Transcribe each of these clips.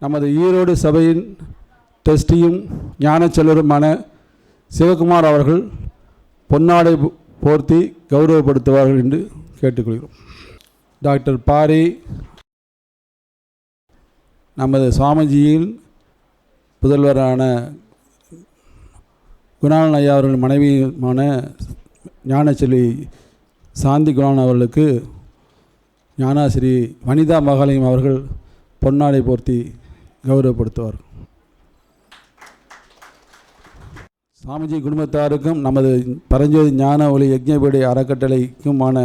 நமது ஈரோடு சபையின் ட்ரஸ்டியும் ஞானச்செல்வருமான சிவகுமார் அவர்கள் பொன்னாடை போர்த்தி கௌரவப்படுத்துவார்கள் என்று கேட்டுக்கொள்கிறோம். டாக்டர் பாரி நமது சுவாமிஜியின் புதல்வரான குணாளன் ஐயா அவர்கள் மனைவியுமான ஞானச்செல்வி சாந்தி குணாளன் அவர்களுக்கு ஞானாசிரி வனிதா மகாலிங்கம் அவர்கள் பொன்னாடை போர்த்தி கௌரவப்படுத்துவார். சாமிஜி குடும்பத்தாருக்கும் நமது பரஞ்சோதி ஞான ஒளி யஜ்ஞபீட அறக்கட்டளைக்குமான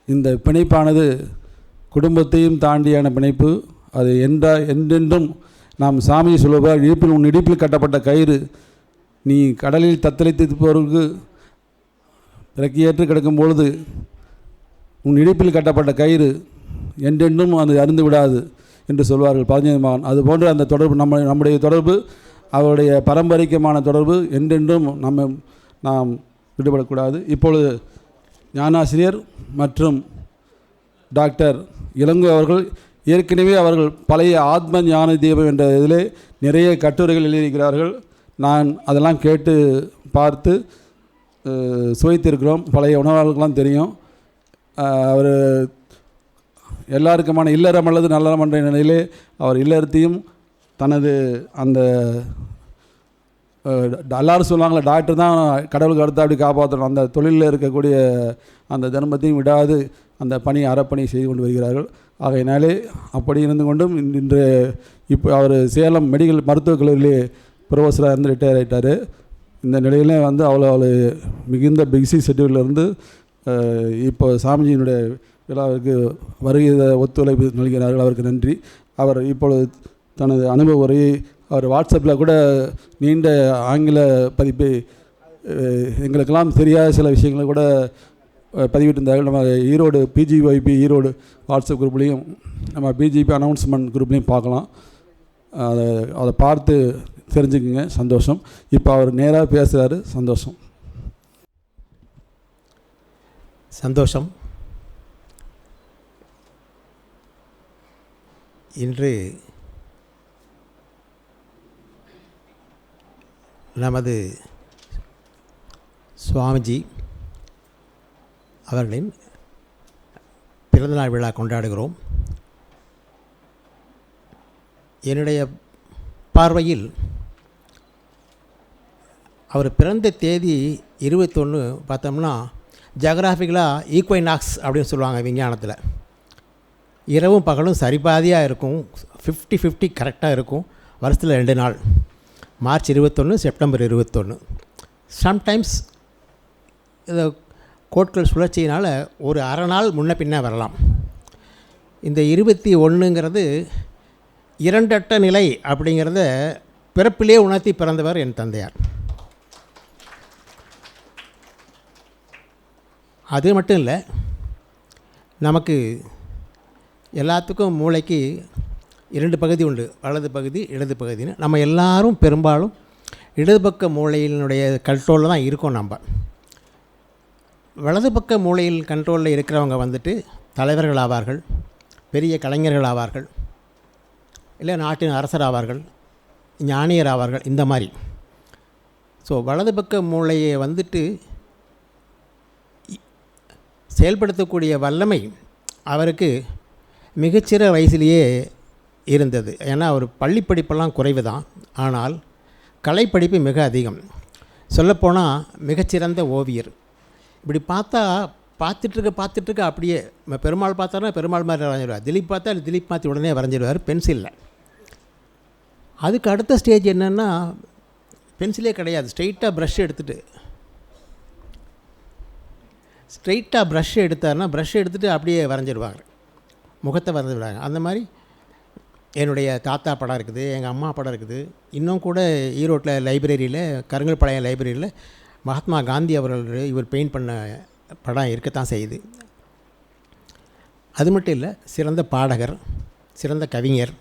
இந்த பிணைப்பானது குடும்பத்தையும் தாண்டியான பிணைப்பு. அது என்றென்றும் நாம் சாமியை சொல்லுவார், உன் இடுப்பில் கட்டப்பட்ட கயிறு நீ கடலில் தத்தளித்திருப்பவர்களுக்கு இறக்கியேற்று கிடக்கும் பொழுது உன் இடுப்பில் கட்டப்பட்ட கயிறு என்றென்றும் அது அருந்து விடாது என்று சொல்வார்கள் பரஞ்சோதி மகான். அதுபோன்று அந்த தொடர்பு நம்முடைய தொடர்பு அவருடைய பாரம்பரியமான தொடர்பு என்றென்றும் நாம் விடுபடக்கூடாது. இப்பொழுது ஞானாசிரியர் மற்றும் டாக்டர் இளங்கோ அவர்கள் ஏற்கனவே அவர்கள் பழைய ஆத்ம ஞான தீபம் என்ற இதிலே நிறைய கட்டுரைகள் எழுதியிருக்கிறார்கள். நான் அதெல்லாம் கேட்டு பார்த்து சுவைத்திருக்கிறோம். பழைய உணவாளர்களுக்கெல்லாம் தெரியும். அவர் எல்லாருக்குமான இல்லறம் அல்லது நல்லறம் என்ற நிலையிலே அவர் இல்லறத்தையும் தனது அந்த எல்லாரும் சொல்லுவாங்களே டாக்டர் தான் கடவுளுக்கு அடுத்து அப்படி காப்பாற்றணும், அந்த தொழிலில் இருக்கக்கூடிய அந்த தர்மத்தையும் விடாது அந்த பணி அறப்பணி செய்து கொண்டு வருகிறார்கள். ஆகையினாலே அப்படி இருந்து கொண்டும் இன்று இப்போ அவர் சேலம் மெடிக்கல் மருத்துவக் கல்லூரியிலே ப்ரொஃபஸராக இருந்து ரிட்டையர் ஆகிட்டார். இந்த நிலையிலே அவ்வளோ மிகுந்த பிஸி ஷெட்யூலிருந்து இப்போ சாமிஜியினுடைய விழாவிற்கு வருகை ஒத்துழைப்பு நல்கிறார்கள். அவருக்கு நன்றி. அவர் இப்பொழுது தனது அனுபவ உரையை அவர் வாட்ஸ்அப்பில் கூட நீண்ட ஆங்கில பதிப்பை எங்களுக்கெல்லாம் தெரியாத சில விஷயங்களை கூட பதிவிட்டிருந்தார்கள். நம்ம ஈரோடு பிஜிஒய்பி ஈரோடு வாட்ஸ்அப் குரூப்லேயும் நம்ம பிஜிபி அனௌன்ஸ்மெண்ட் குரூப்லேயும் பார்க்கலாம். அதை பார்த்து தெரிஞ்சுக்குங்க. சந்தோஷம். இப்போ அவர் நேராக பேசுகிறாரு. சந்தோஷம். இன்று நமது சுவாமிஜி அவர்களின் பிறந்தநாள் விழா கொண்டாடுகிறோம். என்னுடைய பார்வையில் அவர் பிறந்த தேதி 21 பார்த்தோம்னா ஜியாகிராஃபிக்கலாக ஈக்வைனாக்ஸ் அப்படின்னு சொல்லுவாங்க விஞ்ஞானத்தில். இரவும் பகலும் சரிபாதியாக இருக்கும், 50-50 கரெக்டாக இருக்கும். வருஷத்தில் 2 நாள், மார்ச் 21 செப்டம்பர் 21. சம்டைம்ஸ் இந்த கோட்கள் சுழற்சியினால் ஒரு அரை நாள் முன்ன பின்ன வரலாம். இந்த 21ங்கிறது இரண்டட்ட நிலை அப்படிங்கிறத பிறப்பிலே உணர்த்தி பிறந்தவர் என் தந்தையார். அது மட்டும் இல்லை, நமக்கு எல்லாத்துக்கும் மூளைக்கு 2 பகுதி உண்டு, வலது பகுதி இடது பகுதின்னு. நம்ம எல்லாரும் பெரும்பாலும் இடது பக்க மூளையினுடைய கண்ட்ரோலில் தான் இருக்கோம். நம்ம வலது பக்க மூளையில் கண்ட்ரோலில் இருக்கிறவங்க தலைவர்கள் ஆவார்கள், பெரிய கலைஞர்கள் ஆவார்கள், இல்லை நாட்டின் அரசர் ஆவார்கள், ஞானியர் ஆவார்கள், இந்த மாதிரி. ஸோ வலது பக்க மூளையை செயல்படுத்தக்கூடிய வல்லமை அவருக்கு மிகச்சிற வயசுலேயே இருந்தது. ஏன்னா அவர் பள்ளி படிப்பெல்லாம் குறைவு தான், ஆனால் கலைப்படிப்பு மிக அதிகம். சொல்லப்போனால் மிகச்சிறந்த ஓவியர். இப்படி பார்த்துட்ருக்க அப்படியே பெருமாள் பார்த்தாருன்னா பெருமாள் மாதிரி வரைஞ்சிடுவார், திலீப் பார்த்தா திலீப் மாற்றி உடனே வரைஞ்சிடுவார் பென்சிலில். அதுக்கு அடுத்த ஸ்டேஜ் என்னென்னா பென்சிலே கிடையாது, ஸ்ட்ரெயிட்டாக ப்ரஷ் எடுத்தாருன்னா ப்ரஷ் எடுத்துகிட்டு அப்படியே வரைஞ்சிடுவாங்க, முகத்தை வரைஞ்சிடுவாங்க. அந்த மாதிரி என்னுடைய தாத்தா படம் இருக்குது, எங்கள் அம்மா படம் இருக்குது. இன்னும் கூட ஈரோட்டில் லைப்ரரியில், கருங்கல்பாளையம் லைப்ரரியில் மகாத்மா காந்தி அவர்கள் இவர் பெயிண்ட் பண்ண படம் இருக்கத்தான் செய்யுது. அது மட்டும் இல்லை, சிறந்த பாடகர், சிறந்த கவிஞர்,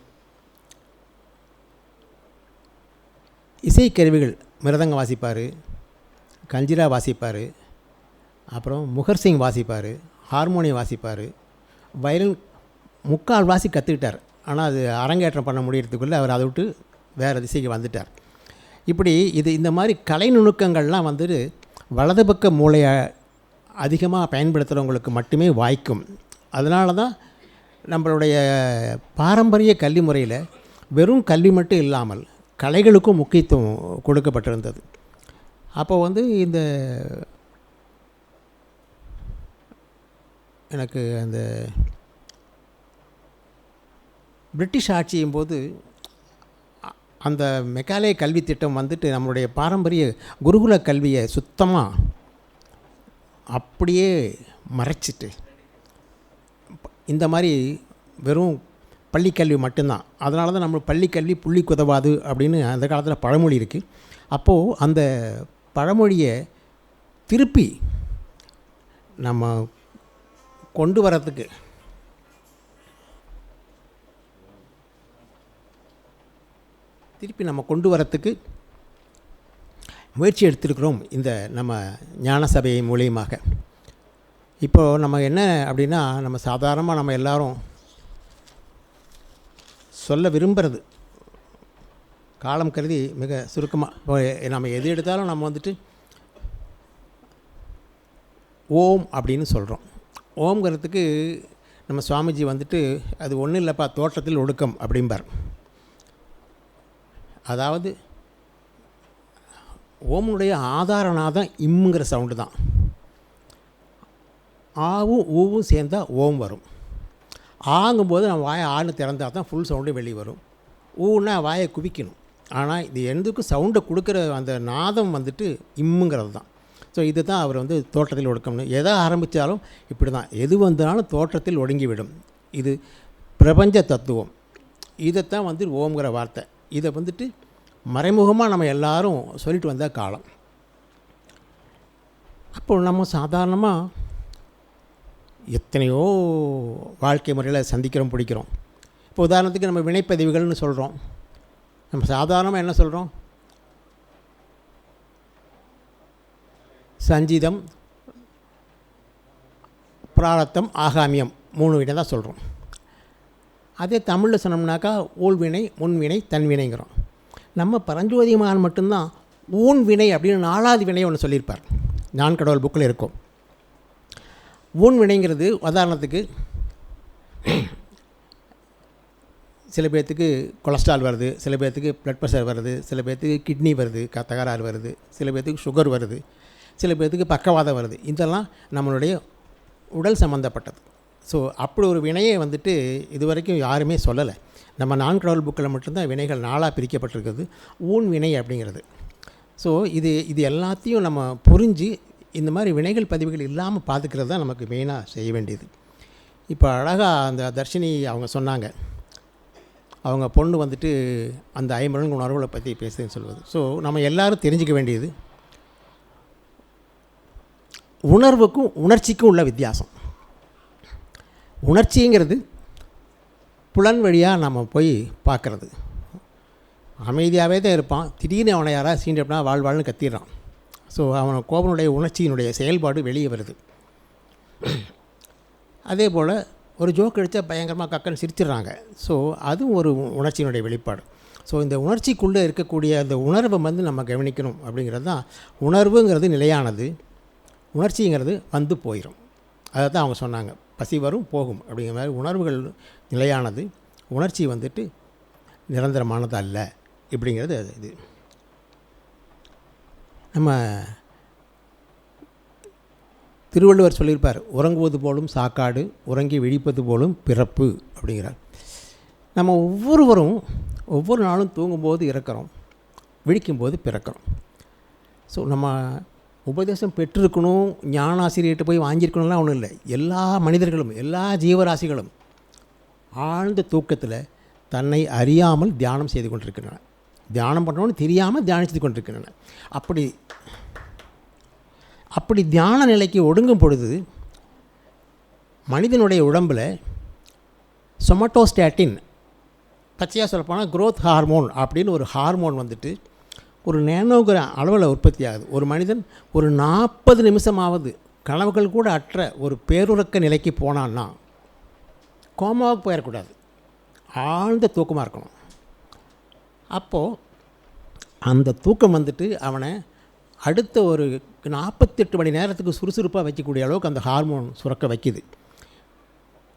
இசைக்கருவிகள் மிருதங்கம் வாசிப்பார், கஞ்சிரா வாசிப்பார், அப்புறம் முகர்சிங் வாசிப்பார், ஹார்மோனியம் வாசிப்பார், வயலின் முக்கால் வாசி கற்றுக்கிட்டார். ஆனால் அது அரங்கேற்றம் பண்ண முடியறதுக்குள்ளே அவர் அதை விட்டு வேறு திசைக்கு வந்துட்டார். இப்படி இந்த மாதிரி கலை நுணுக்கங்கள்லாம் வந்துட்டு வலது பக்க மூளையை அதிகமாக பயன்படுத்துகிறவங்களுக்கு மட்டுமே வாய்க்கும். அதனால தான் நம்மளுடைய பாரம்பரிய கல்வி முறையில் வெறும் கல்வி மட்டும் இல்லாமல் கலைகளுக்கும் முக்கியத்துவம் கொடுக்கப்பட்டிருந்தது. அப்போ இந்த எனக்கு அந்த பிரிட்டிஷ் ஆட்சியும் போது அந்த மெக்காலே கல்வி திட்டம் வந்துட்டு நம்மளுடைய பாரம்பரிய குருகுல கல்வியை சுத்தமாக அப்படியே மறைச்சிட்டு இந்த மாதிரி வெறும் பள்ளிக்கல்வி மட்டும்தான். அதனால தான் நம்ம பள்ளிக்கல்வி புள்ளிக்கு உதவாது அப்படின்னு அந்த காலத்தில் பழமொழி இருக்குது. அப்போது அந்த பழமொழியை திருப்பி நம்ம கொண்டு வரத்துக்கு முயற்சி எடுத்திருக்கிறோம் இந்த நம்ம ஞான சபை மூலியமாக. இப்போது நம்ம என்ன அப்படின்னா, நம்ம சாதாரணமாக நம்ம எல்லாரும் சொல்ல விரும்புகிறது காலம் கருதி மிக சுருக்கமாக, இப்போ நம்ம எது எடுத்தாலும் நம்ம வந்துட்டு ஓம் அப்படின்னு சொல்கிறோம். ஓம்ங்கிறதுக்கு நம்ம சுவாமிஜி வந்துட்டு அது ஒன்றும் இல்லைப்பா, தோற்றத்தில் ஒடுக்கம் அப்படிம்பார். அதாவது ஓமுடைய ஆதாரநாதம் இம்முங்கிற சவுண்டு தான். ஆவும் ஊவும் சேர்ந்தால் ஓம் வரும். ஆங்கும்போது நம்ம வாயை ஆன்னு திறந்தால் தான் ஃபுல் சவுண்டு வெளியே வரும். ஊன்னா வாயை குவிக்கணும். ஆனால் இது எதுக்கும் சவுண்டை கொடுக்குற அந்த நாதம் வந்துட்டு இம்முங்கிறது தான். ஸோ இது தான் அவர் தோற்றத்தில் ஒடுக்கம்னு எதை ஆரம்பித்தாலும் இப்படி தான், எது வந்தாலும் தோற்றத்தில் ஒடுங்கிவிடும். இது பிரபஞ்ச தத்துவம். இதைத்தான் ஓம்ங்கிற வார்த்தை. இதை மறைமுகமாக நம்ம எல்லாரும் சொல்லிட்டு வந்த காலம். அப்போ நம்ம சாதாரணமாக எத்தனையோ வாழ்க்கை முறையில் சந்திக்கிறோம், பிடிக்கிறோம். இப்போ உதாரணத்துக்கு நம்ம வினைப்பதிவுகள்னு சொல்கிறோம். நம்ம சாதாரணமாக என்ன சொல்கிறோம்? சஞ்சிதம், பிராரத்தம், ஆகாமியம் 3 வினை தான் சொல்கிறோம். அதே தமிழில் சொன்னோம்னாக்கா ஊழ்வினை, முன்வினை, தன்வினைங்கிறோம். நம்ம பரஞ்சோதிமான் மட்டும்தான் ஊன் வினை அப்படின்னு 4வது வினை ஒன்று சொல்லியிருப்பார். ஞான கடவுள் புக்கில் இருக்கும். ஊன் வினைங்கிறது உதாரணத்துக்கு சில பேர்த்துக்கு கொலஸ்ட்ரால் வருது, சில பேர்த்துக்கு ப்ளட் ப்ரெஷர் வருது, சில பேர்த்துக்கு கிட்னி வருது, தகராறு வருது, சில பேர்த்துக்கு சுகர் வருது, சில பேர்த்துக்கு பக்கவாதம் வருது. இதெல்லாம் நம்மளுடைய உடல் சம்மந்தப்பட்டது. ஸோ அப்படி ஒரு வினையை இது வரைக்கும் யாருமே சொல்லலை. நம்ம நான்கடவுள் புக்கில் மட்டும்தான் வினைகள் 4ஆக பிரிக்கப்பட்டிருக்குது. ஊன் வினை அப்படிங்கிறது. ஸோ இது எல்லாத்தையும் நம்ம புரிஞ்சு இந்த மாதிரி வினைகள் பதிவுகள் இல்லாமல் பார்த்துக்கிறது தான் நமக்கு மெயினாக செய்ய வேண்டியது. இப்போ அழகாக அந்த தர்ஷினி அவங்க சொன்னாங்க, அவங்க பொண்ணு அந்த 50 உணர்வுகளை பற்றி பேசுதுன்னு சொல்வது. ஸோ நம்ம எல்லோரும் தெரிஞ்சிக்க வேண்டியது உணர்வுக்கும் உணர்ச்சிக்கும் உள்ள வித்தியாசம். உணர்ச்சிங்கிறது புலன் வழியாக நம்ம போய் பார்க்குறது. அமைதியாகவே தான் இருப்பான், திடீர்னு அவனை யாராவது சீண்டப்பனா வாழ்வாள்னு கத்திடுறான். ஸோ அவனை கோபனுடைய உணர்ச்சியினுடைய செயல்பாடு வெளியே வருது. அதே போல் ஒரு ஜோக் அடித்தா பயங்கரமாக கக்கன்னு சிரிச்சிடுறாங்க. ஸோ அதுவும் ஒரு உணர்ச்சியினுடைய வெளிப்பாடு. ஸோ இந்த உணர்ச்சிக்குள்ளே இருக்கக்கூடிய அந்த உணர்வை நம்ம கவனிக்கணும். அப்படிங்கிறது தான் உணர்வுங்கிறது நிலையானது, உணர்ச்சிங்கிறது போயிடும். அதை தான் அவங்க சொன்னாங்க, பசி வரும் போகும் அப்படிங்கிற மாதிரி. உணர்வுகள் நிலையானது, உணர்ச்சி நிரந்தரமானது அல்ல இப்படிங்கிறது இது. நம்ம திருவள்ளுவர் சொல்லியிருப்பார், உறங்குவது போலும் சாக்காடு, உறங்கி விழிப்பது போலும் பிறப்பு அப்படிங்கிறார். நம்ம ஒவ்வொருவரும் ஒவ்வொரு நாளும் தூங்கும்போது இறக்கிறோம், விழிக்கும்போது பிறக்கிறோம். ஸோ நம்ம உபதேசம் பெற்றிருக்கணும், ஞானாசிரியர்கிட்ட போய் வாங்கியிருக்கணும்லாம் ஒன்றும் இல்லை. எல்லா மனிதர்களும் எல்லா ஜீவராசிகளும் ஆழ்ந்த தூக்கத்தில் தன்னை அறியாமல் தியானம் செய்து கொண்டிருக்கின்றன. தியானம் பண்ணணும்னு தெரியாமல் தியானித்து கொண்டிருக்கின்றன. அப்படி தியான நிலைக்கு ஒடுங்கும் பொழுது மனிதனுடைய உடம்பில் சொமட்டோஸ்டாட்டின், பச்சையாக சொல்லப்போனால் க்ரோத் ஹார்மோன் அப்படின்னு ஒரு ஹார்மோன் ஒரு நேனோகிராம் அளவில் உற்பத்தி ஆகுது. ஒரு மனிதன் ஒரு 40 நிமிஷமாவது கனவுகள் கூட அற்ற ஒரு பேருறக்க நிலைக்கு போனான்னா கோமாவுக்கு போயிடக்கூடாது. ஆழ்ந்த தூக்கமாக இருக்கணும். அப்போது அந்த தூக்கம் வந்துட்டு அவனை அடுத்த ஒரு 48 மணி நேரத்துக்கு சுறுசுறுப்பாக வைக்கக்கூடிய அளவுக்கு அந்த ஹார்மோன் சுரக்க வைக்குது.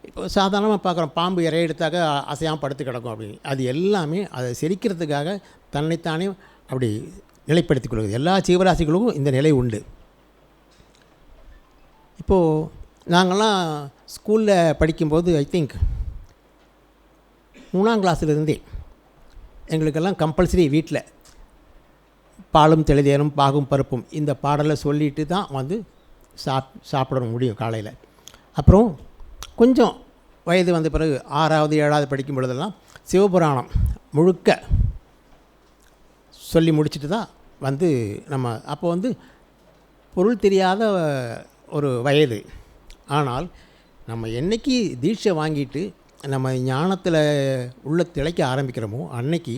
இப்போ சாதாரணமாக பார்க்குறோம், பாம்பு இறைய எடுத்தாக்க அசையாமல் படுத்து கிடக்கும் அப்படின்னு. அது எல்லாமே அதை செரிக்கிறதுக்காக தன்னைத்தானே அப்படி நிலைப்படுத்திக் கொள்வது. எல்லா ஜீவராசிகளுக்கும் இந்த நிலை உண்டு. இப்போது நாங்கள்லாம் ஸ்கூலில் படிக்கும்போது ஐ திங்க் 3ஆம் கிளாஸ்லேருந்தே எங்களுக்கெல்லாம் கம்பல்சரி வீட்டில் பாலும் தெளிதேனும் பாகும் பருப்பும் இந்த பாடலை சொல்லிட்டு தான் வந்து சாப்பிட முடியும் காலையில். அப்புறம் கொஞ்சம் வயது வந்த பிறகு 6வது 7வது படிக்கும் பொழுதெல்லாம் சிவபுராணம் முழுக்க சொல்லி முடிச்சுட்டு தான் வந்து நம்ம அப்போ வந்து பொருள் தெரியாத ஒரு வயது. ஆனால் நம்ம என்றைக்கு தீட்சை வாங்கிட்டு நம்ம ஞானத்தில் உள்ள திளைக்க ஆரம்பிக்கிறோமோ அன்னைக்கு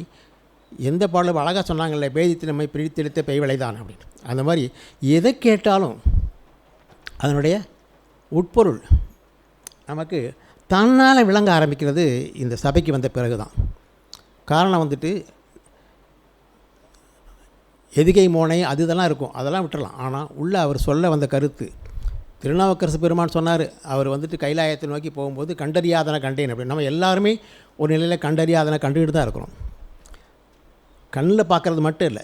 எந்த பாடலும் அழகாக சொன்னாங்கல்ல, பேதித்து நம்மை பிரித்தெடுத்த பெய்வளைதான் அப்படின்னு. அந்த மாதிரி எதை கேட்டாலும் அதனுடைய உட்பொருள் நமக்கு தன்னால் விளங்க ஆரம்பிக்கிறது இந்த சபைக்கு வந்த பிறகு தான். காரணம் வந்துட்டு எதுகை மோனை அது இதெல்லாம் இருக்கும், அதெல்லாம் விட்டுறலாம். ஆனால் உள்ளே அவர் சொல்ல வந்த கருத்து, திருநாவுக்கரசு பெருமான் சொன்னார், அவர் வந்துட்டு கைலாயத்தை நோக்கி போகும்போது கண்டறியாதனை கண்டேன் அப்படின்னு. நம்ம எல்லாருமே ஒரு நிலையில் கண்டறியாதனை கண்டுக்கிட்டு தான் இருக்கிறோம். கண்ணில் பார்க்குறது மட்டும் இல்லை,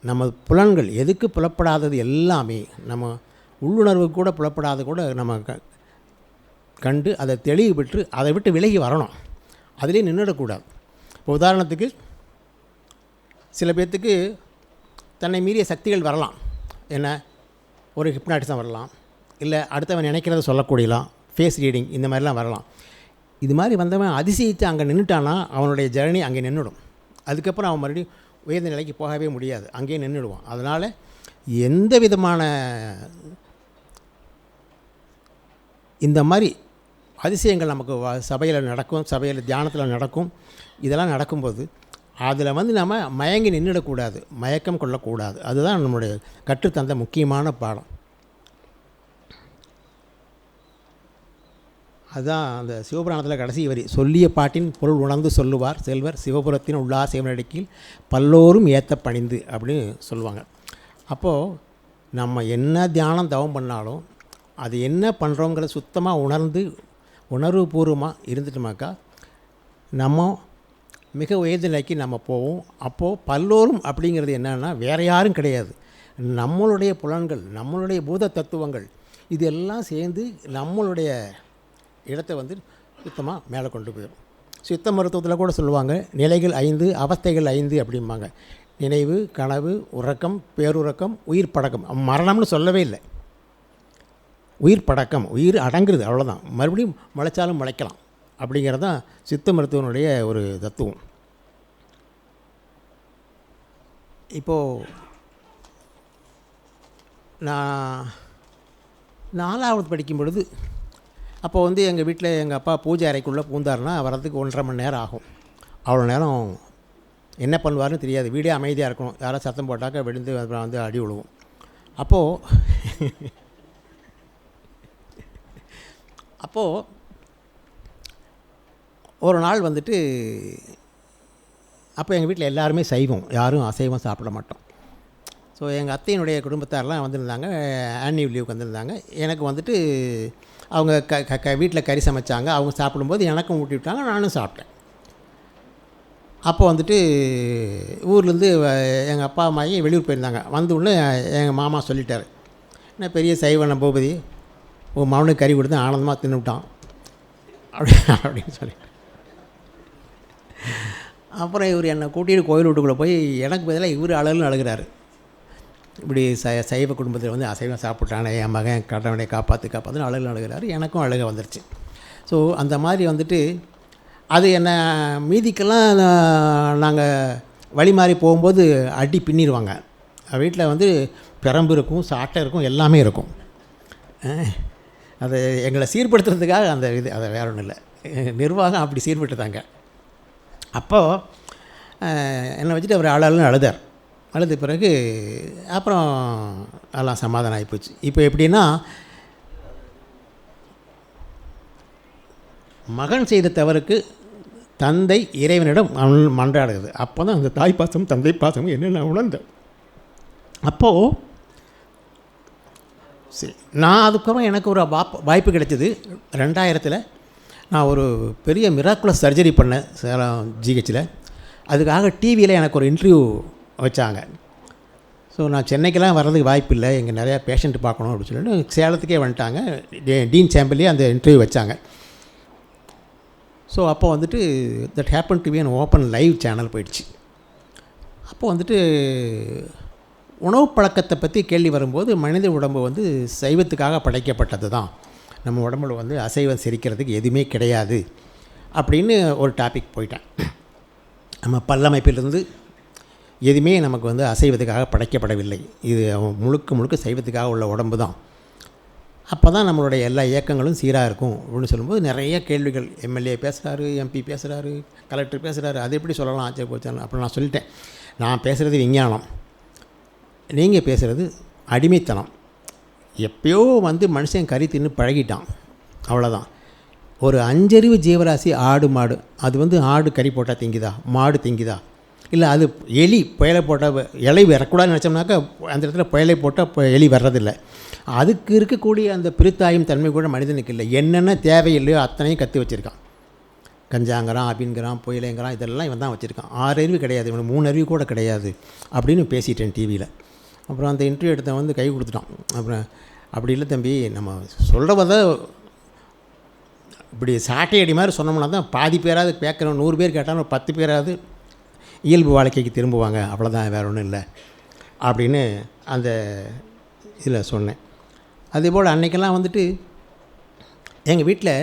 நம்ம புலன்கள் எதுக்கு புலப்படாதது எல்லாமே நம்ம உள்ளுணர்வு கூட புலப்படாத கூட நம்ம கண்டு அதை தெளிவு பெற்று அதை விட்டு விலகி வரணும். அதிலே நின்றுடக்கூடாது. இப்போ உதாரணத்துக்கு சில பேர்த்துக்கு தன்னை மீறிய சக்திகள் வரலாம். என்ன, ஒரு ஹிப்னாட்டிசம் வரலாம், இல்லை அடுத்தவன் நினைக்கிறத சொல்லக்கூடியலாம், ஃபேஸ் ரீடிங் இந்த மாதிரிலாம் வரலாம். இது மாதிரி வந்தவன் அதிசயித்து அங்கே நின்றுட்டானா அவனுடைய ஜர்னி அங்கே நின்றுடும். அதுக்கப்புறம் அவன் மறுபடியும் உயர்ந்த நிலைக்கு போகவே முடியாது, அங்கேயே நின்றுடுவான். அதனால் எந்த விதமான இந்த மாதிரி அதிசயங்கள் நமக்கு சபையில் நடக்கும், சபையில் தியானத்தில் நடக்கும். இதெல்லாம் நடக்கும்போது அதில் வந்து நம்ம மயங்கி நின்றுடக்கூடாது, மயக்கம் கொள்ளக்கூடாது. அதுதான் நம்மளுடைய கற்றுத்தந்த முக்கியமான பாடம். அதுதான் அந்த சிவபுராணத்தில் கடைசி வரி, சொல்லிய பாட்டின் பொருள் உணர்ந்து சொல்லுவார் செல்வர் சிவபுரத்தின் உள்ளார் சிவனடிக்கில் பல்லோரும் ஏற்ற பணிந்து அப்படின்னு சொல்லுவாங்க. அப்போது நம்ம என்ன தியானம் தவம் பண்ணாலும் அது என்ன பண்ணுறோங்கிறத சுத்தமாக உணர்ந்து உணர்வுபூர்வமாக இருந்துட்டோமாக்கா நம்ம மிக உயர்ந்த நிலைக்கு நம்ம போவோம். அப்போது பல்லோரும் அப்படிங்கிறது என்னன்னா வேறு யாரும் கிடையாது, நம்மளுடைய புலன்கள், நம்மளுடைய பூத தத்துவங்கள் இதெல்லாம் சேர்ந்து நம்மளுடைய இடத்தை வந்து சுத்தமாக மேலே கொண்டு போயிடும். சித்த மருத்துவத்தில் கூட சொல்லுவாங்க, நிலைகள் 5 அவஸ்தைகள் 5 அப்படிம்பாங்க. நினைவு, கனவு, உறக்கம், பேருறக்கம், உயிர் படக்கம். மரணம்னு சொல்லவே இல்லை, உயிர் படக்கம், உயிர் அடங்குறது, அவ்வளோதான். மறுபடியும் முளைச்சாலும் முளைக்கலாம் அப்படிங்கிறது தான் சித்த மருத்துவனுடைய ஒரு தத்துவம். இப்போது நான் 4வது படிக்கும் பொழுது அப்போ வந்து எங்கள் வீட்டில் எங்கள் அப்பா பூஜை அறைக்குள்ளே பூந்தாருன்னா வர்றதுக்கு 1.5 மணி நேரம் ஆகும். அவ்வளோ நேரம் என்ன பண்ணுவார்னு தெரியாது, வீடே அமைதியாக இருக்கணும். யாராவது சத்தம் போட்டாக்க விழுந்து அப்புறம் வந்து அடி விழுவும். அப்போது ஒரு நாள் வந்துட்டு அப்போ எங்கள் வீட்டில் எல்லாருமே சைவம், யாரும் அசைவம் சாப்பிட மாட்டோம். ஸோ எங்கள் அத்தையினுடைய குடும்பத்தாரெலாம் வந்திருந்தாங்க, ஆன்யூவல் லீவுக்கு வந்திருந்தாங்க. எனக்கு வந்துட்டு அவங்க வீட்டில் கறி சமைச்சாங்க, அவங்க சாப்பிடும்போது எனக்கும் ஊட்டி விட்டாங்க, நானும் சாப்பிட்டேன். அப்போ வந்துட்டு ஊர்லேருந்து எங்கள் அப்பா அம்மாயி வெளியூர் போயிருந்தாங்க. வந்து உடனே எங்கள் மாமா சொல்லிட்டார், என்ன பெரிய சைவன பூபதி, உன் மகனுக்கு கறி கொடுத்து ஆனந்தமாக தின்னுவிட்டான் அப்படின்னு சொல்லி. அப்புறம் இவர் என்னை கூட்டிகிட்டு கோயில் வீட்டுக்குள்ளே போய் எனக்கு பதிலாக இவர் அழுகிறாரு. இப்படி சைவ குடும்பத்தில் வந்து அசைவம் சாப்பிட்டானே, என் மகன் கடவுளை காப்பாற்றுன்னு அழுகிறாரு. எனக்கும் அழுக வந்துருச்சு. ஸோ அந்த மாதிரி வந்துட்டு அது என்ன மீதிக்கெல்லாம் நாங்கள் வழி மாறி போகும்போது அடி பின்னிடுவாங்க. வீட்டில் வந்து பிரம்பு இருக்கும், சாட்டை இருக்கும், எல்லாமே இருக்கும். அதை எங்களை சீர்படுத்துறதுக்காக அந்த இது, அதை வேற ஒன்றும் இல்லை, நிர்வாகம் அப்படி சீர்படுத்துதாங்க. அப்போது என்னை வச்சுட்டு அவர் அழுதார். அழுத பிறகு அப்புறம் எல்லாம் சமாதானம் ஆகிப்போச்சு. இப்போ எப்படின்னா, மகன் செய்த தவறுக்கு தந்தை இறைவனிடம் மன்றாடுகிறது. அப்போ தான் அந்த தாய் பாசம் தந்தை பாசம் என்ன நான் உணர்ந்தேன். அப்போது சரி, நான் அதுக்கப்புறம் எனக்கு ஒரு வாய்ப்பு கிடைச்சிது. 2000 நான் ஒரு பெரிய மிராக்குலஸ் சர்ஜரி பண்ணேன் சேலம் ஜிஹெச்சில். அதுக்காக டிவியில் எனக்கு ஒரு இன்டர்வியூ வச்சாங்க. ஸோ நான் சென்னைக்கெல்லாம் வர்றதுக்கு வாய்ப்பு இல்லை, இங்கே நிறையா பேஷண்ட் பார்க்கணும் அப்படின்னு சொல்லிட்டு சேலத்துக்கே வந்துட்டாங்க. டீன் சேம்பர்லேயே அந்த இன்டர்வியூ வச்சாங்க. ஸோ அப்போ வந்துட்டு that happen to be an open live channel போயிடுச்சு. அப்போ வந்துட்டு உணவு பழக்கத்தை பற்றி கேள்வி வரும்போது மனித உடம்பு வந்து சைவத்துக்காக படைக்கப்பட்டது தான், நம்ம உடம்புல வந்து அசைவம் செரிக்கிறதுக்கு எதுவுமே கிடையாது அப்படின்னு ஒரு டாபிக் போயிட்டேன். நம்ம பல்லமைப்பிலிருந்து எதுவுமே நமக்கு வந்து அசைவத்துக்காக படைக்கப்படவில்லை, இது முழுக்க சைவத்துக்காக உள்ள உடம்பு தான். அப்போ தான் நம்மளுடைய எல்லா இயக்கங்களும் சீராக இருக்கும் அப்படின்னு சொல்லும்போது நிறைய கேள்விகள். எம்எல்ஏ பேசுகிறாரு, எம்பி பேசுகிறாரு, கலெக்டர் பேசுகிறாரு, அது எப்படி சொல்லலாம் ஆச்சரிய போச்சாலும். அப்புறம் நான் சொல்லிட்டேன், நான் பேசுகிறது விஞ்ஞானம், நீங்கள் பேசுகிறது அடிமைத்தனம். எப்பயோ வந்து மனுஷன் கறி தின்னு பழகிட்டான், அவ்வளோதான். ஒரு 5 அறிவு ஜீவராசி ஆடு மாடு, அது வந்து ஆடு கறி போட்டால் திங்குதா, மாடு திங்குதா? இல்லை அது எலி புயலை போட்டால் இலை வரக்கூடாதுன்னு நினச்சோம்னாக்கா அந்த இடத்துல புயலை போட்டால் எலி வர்றதில்லை. அதுக்கு இருக்கக்கூடிய அந்த பிரித்தாயும் தன்மை கூட மனிதனுக்கு இல்லை. என்னென்ன தேவையில்லையோ அத்தனையும் கற்று வச்சுருக்கான். கஞ்சாங்கிறான், அபின்கிறான், புயலைங்கிறான், இதெல்லாம் இவன் தான் வச்சுருக்கான். 6 அறிவு கிடையாது, இவனுக்கு 3 அறிவு கூட கிடையாது அப்படின்னு பேசிட்டேன் டிவியில். அப்புறம் அந்த இன்டர்வியூ எடுத்தவன் வந்து கை கொடுத்துட்டான். அப்புறம் அப்படி இல்லை தம்பி, நம்ம சொல்கிறத இப்படி சாட்டை அடி மாதிரி சொன்னோம்னா தான் பாதி பேராது கேட்குறோம். 100 பேர் கேட்டாலும் ஒரு 10 பேராது இயல்பு வாழ்க்கைக்கு திரும்புவாங்க, அவ்வளோதான், வேறு ஒன்றும் இல்லை அப்படின்னு அந்த இதில் சொன்னேன். அதேபோல் அன்றைக்கெல்லாம் வந்துட்டு எங்கள் வீட்டில்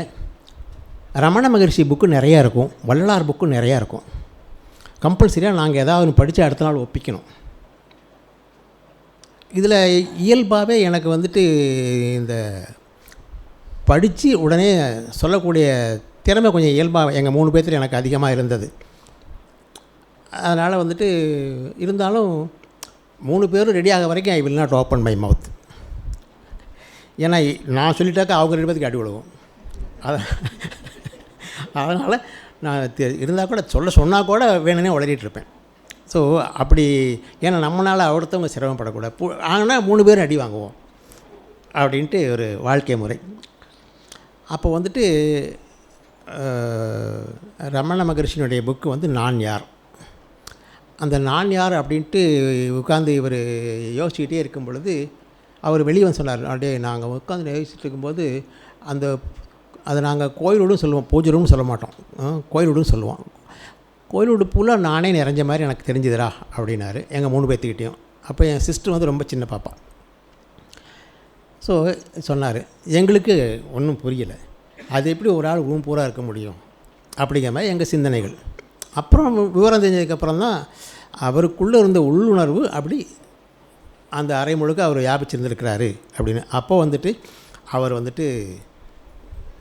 ரமண மகரிஷி புக்கு நிறையா இருக்கும், வள்ளலார் புக்கு நிறையா இருக்கும். கம்பல்சரியாக நாங்கள் ஏதாவது படித்து அடுத்த நாள் ஒப்பிக்கணும். இதில் இயல்பாகவே எனக்கு வந்துட்டு இந்த படித்து உடனே சொல்லக்கூடிய திறமை கொஞ்சம் இயல்பாக எங்கள் 3 பேர்த்தில் எனக்கு அதிகமாக இருந்தது. அதனால் வந்துட்டு இருந்தாலும் 3 பேரும் ரெடி ஆக வரைக்கும் I will not open my mouth. ஏன்னா நான் சொல்லிட்டாக்கா அவங்க 2 பேருக்கு அடி விழுவும். அதனால் நான் இருந்தால் கூட சொன்னால் கூட வேணுன்னே உளறிட்டுருப்பேன். ஸோ அப்படி, ஏன்னா நம்மளால் ஒருத்தவங்க சிரமப்படக்கூடாது, ஆனால் 3 பேரும் அடி வாங்குவோம் அப்படின்ட்டு ஒரு வாழ்க்கை முறை. அப்போ வந்துட்டு ரமண மகரிஷியினுடைய புக்கு வந்து நான் யார். அந்த நான் யார் அப்படின்ட்டு உட்காந்து இவர் யோசிச்சுக்கிட்டே இருக்கும் பொழுது அவர் வெளியே வந்து சொன்னார், அப்படியே நாங்கள் உட்காந்து யோசிச்சுட்டு இருக்கும்போது அதை நாங்கள் கோயிலோடும் சொல்லுவோம், பூஜை ரூம்னு சொல்ல மாட்டோம், கோயிலோடும் சொல்லுவோம். கோயிலோடு பூலாக நானே நிறைஞ்ச மாதிரி எனக்கு தெரிஞ்சுதுரா அப்படின்னாரு எங்கள் 3 பேர்த்துக்கிட்டேயும். அப்போ என் சிஸ்டர் வந்து ரொம்ப சின்ன பாப்பா. ஸோ சொன்னார், எங்களுக்கு ஒன்றும் புரியலை, அது எப்படி ஒரு ஆள் ரூம் பூரா இருக்க முடியும் அப்படிங்கிற மாதிரி எங்கள் சிந்தனைகள். அப்புறம் விவரம் தெரிஞ்சதுக்கப்புறம் தான் அவருக்குள்ளே இருந்த உள்ளுணர்வு அப்படி அந்த அறை முழுக்க அவர் வியாபிச்சிருந்துருக்கிறாரு அப்படின்னு. அப்போ வந்துட்டு அவர் வந்துட்டு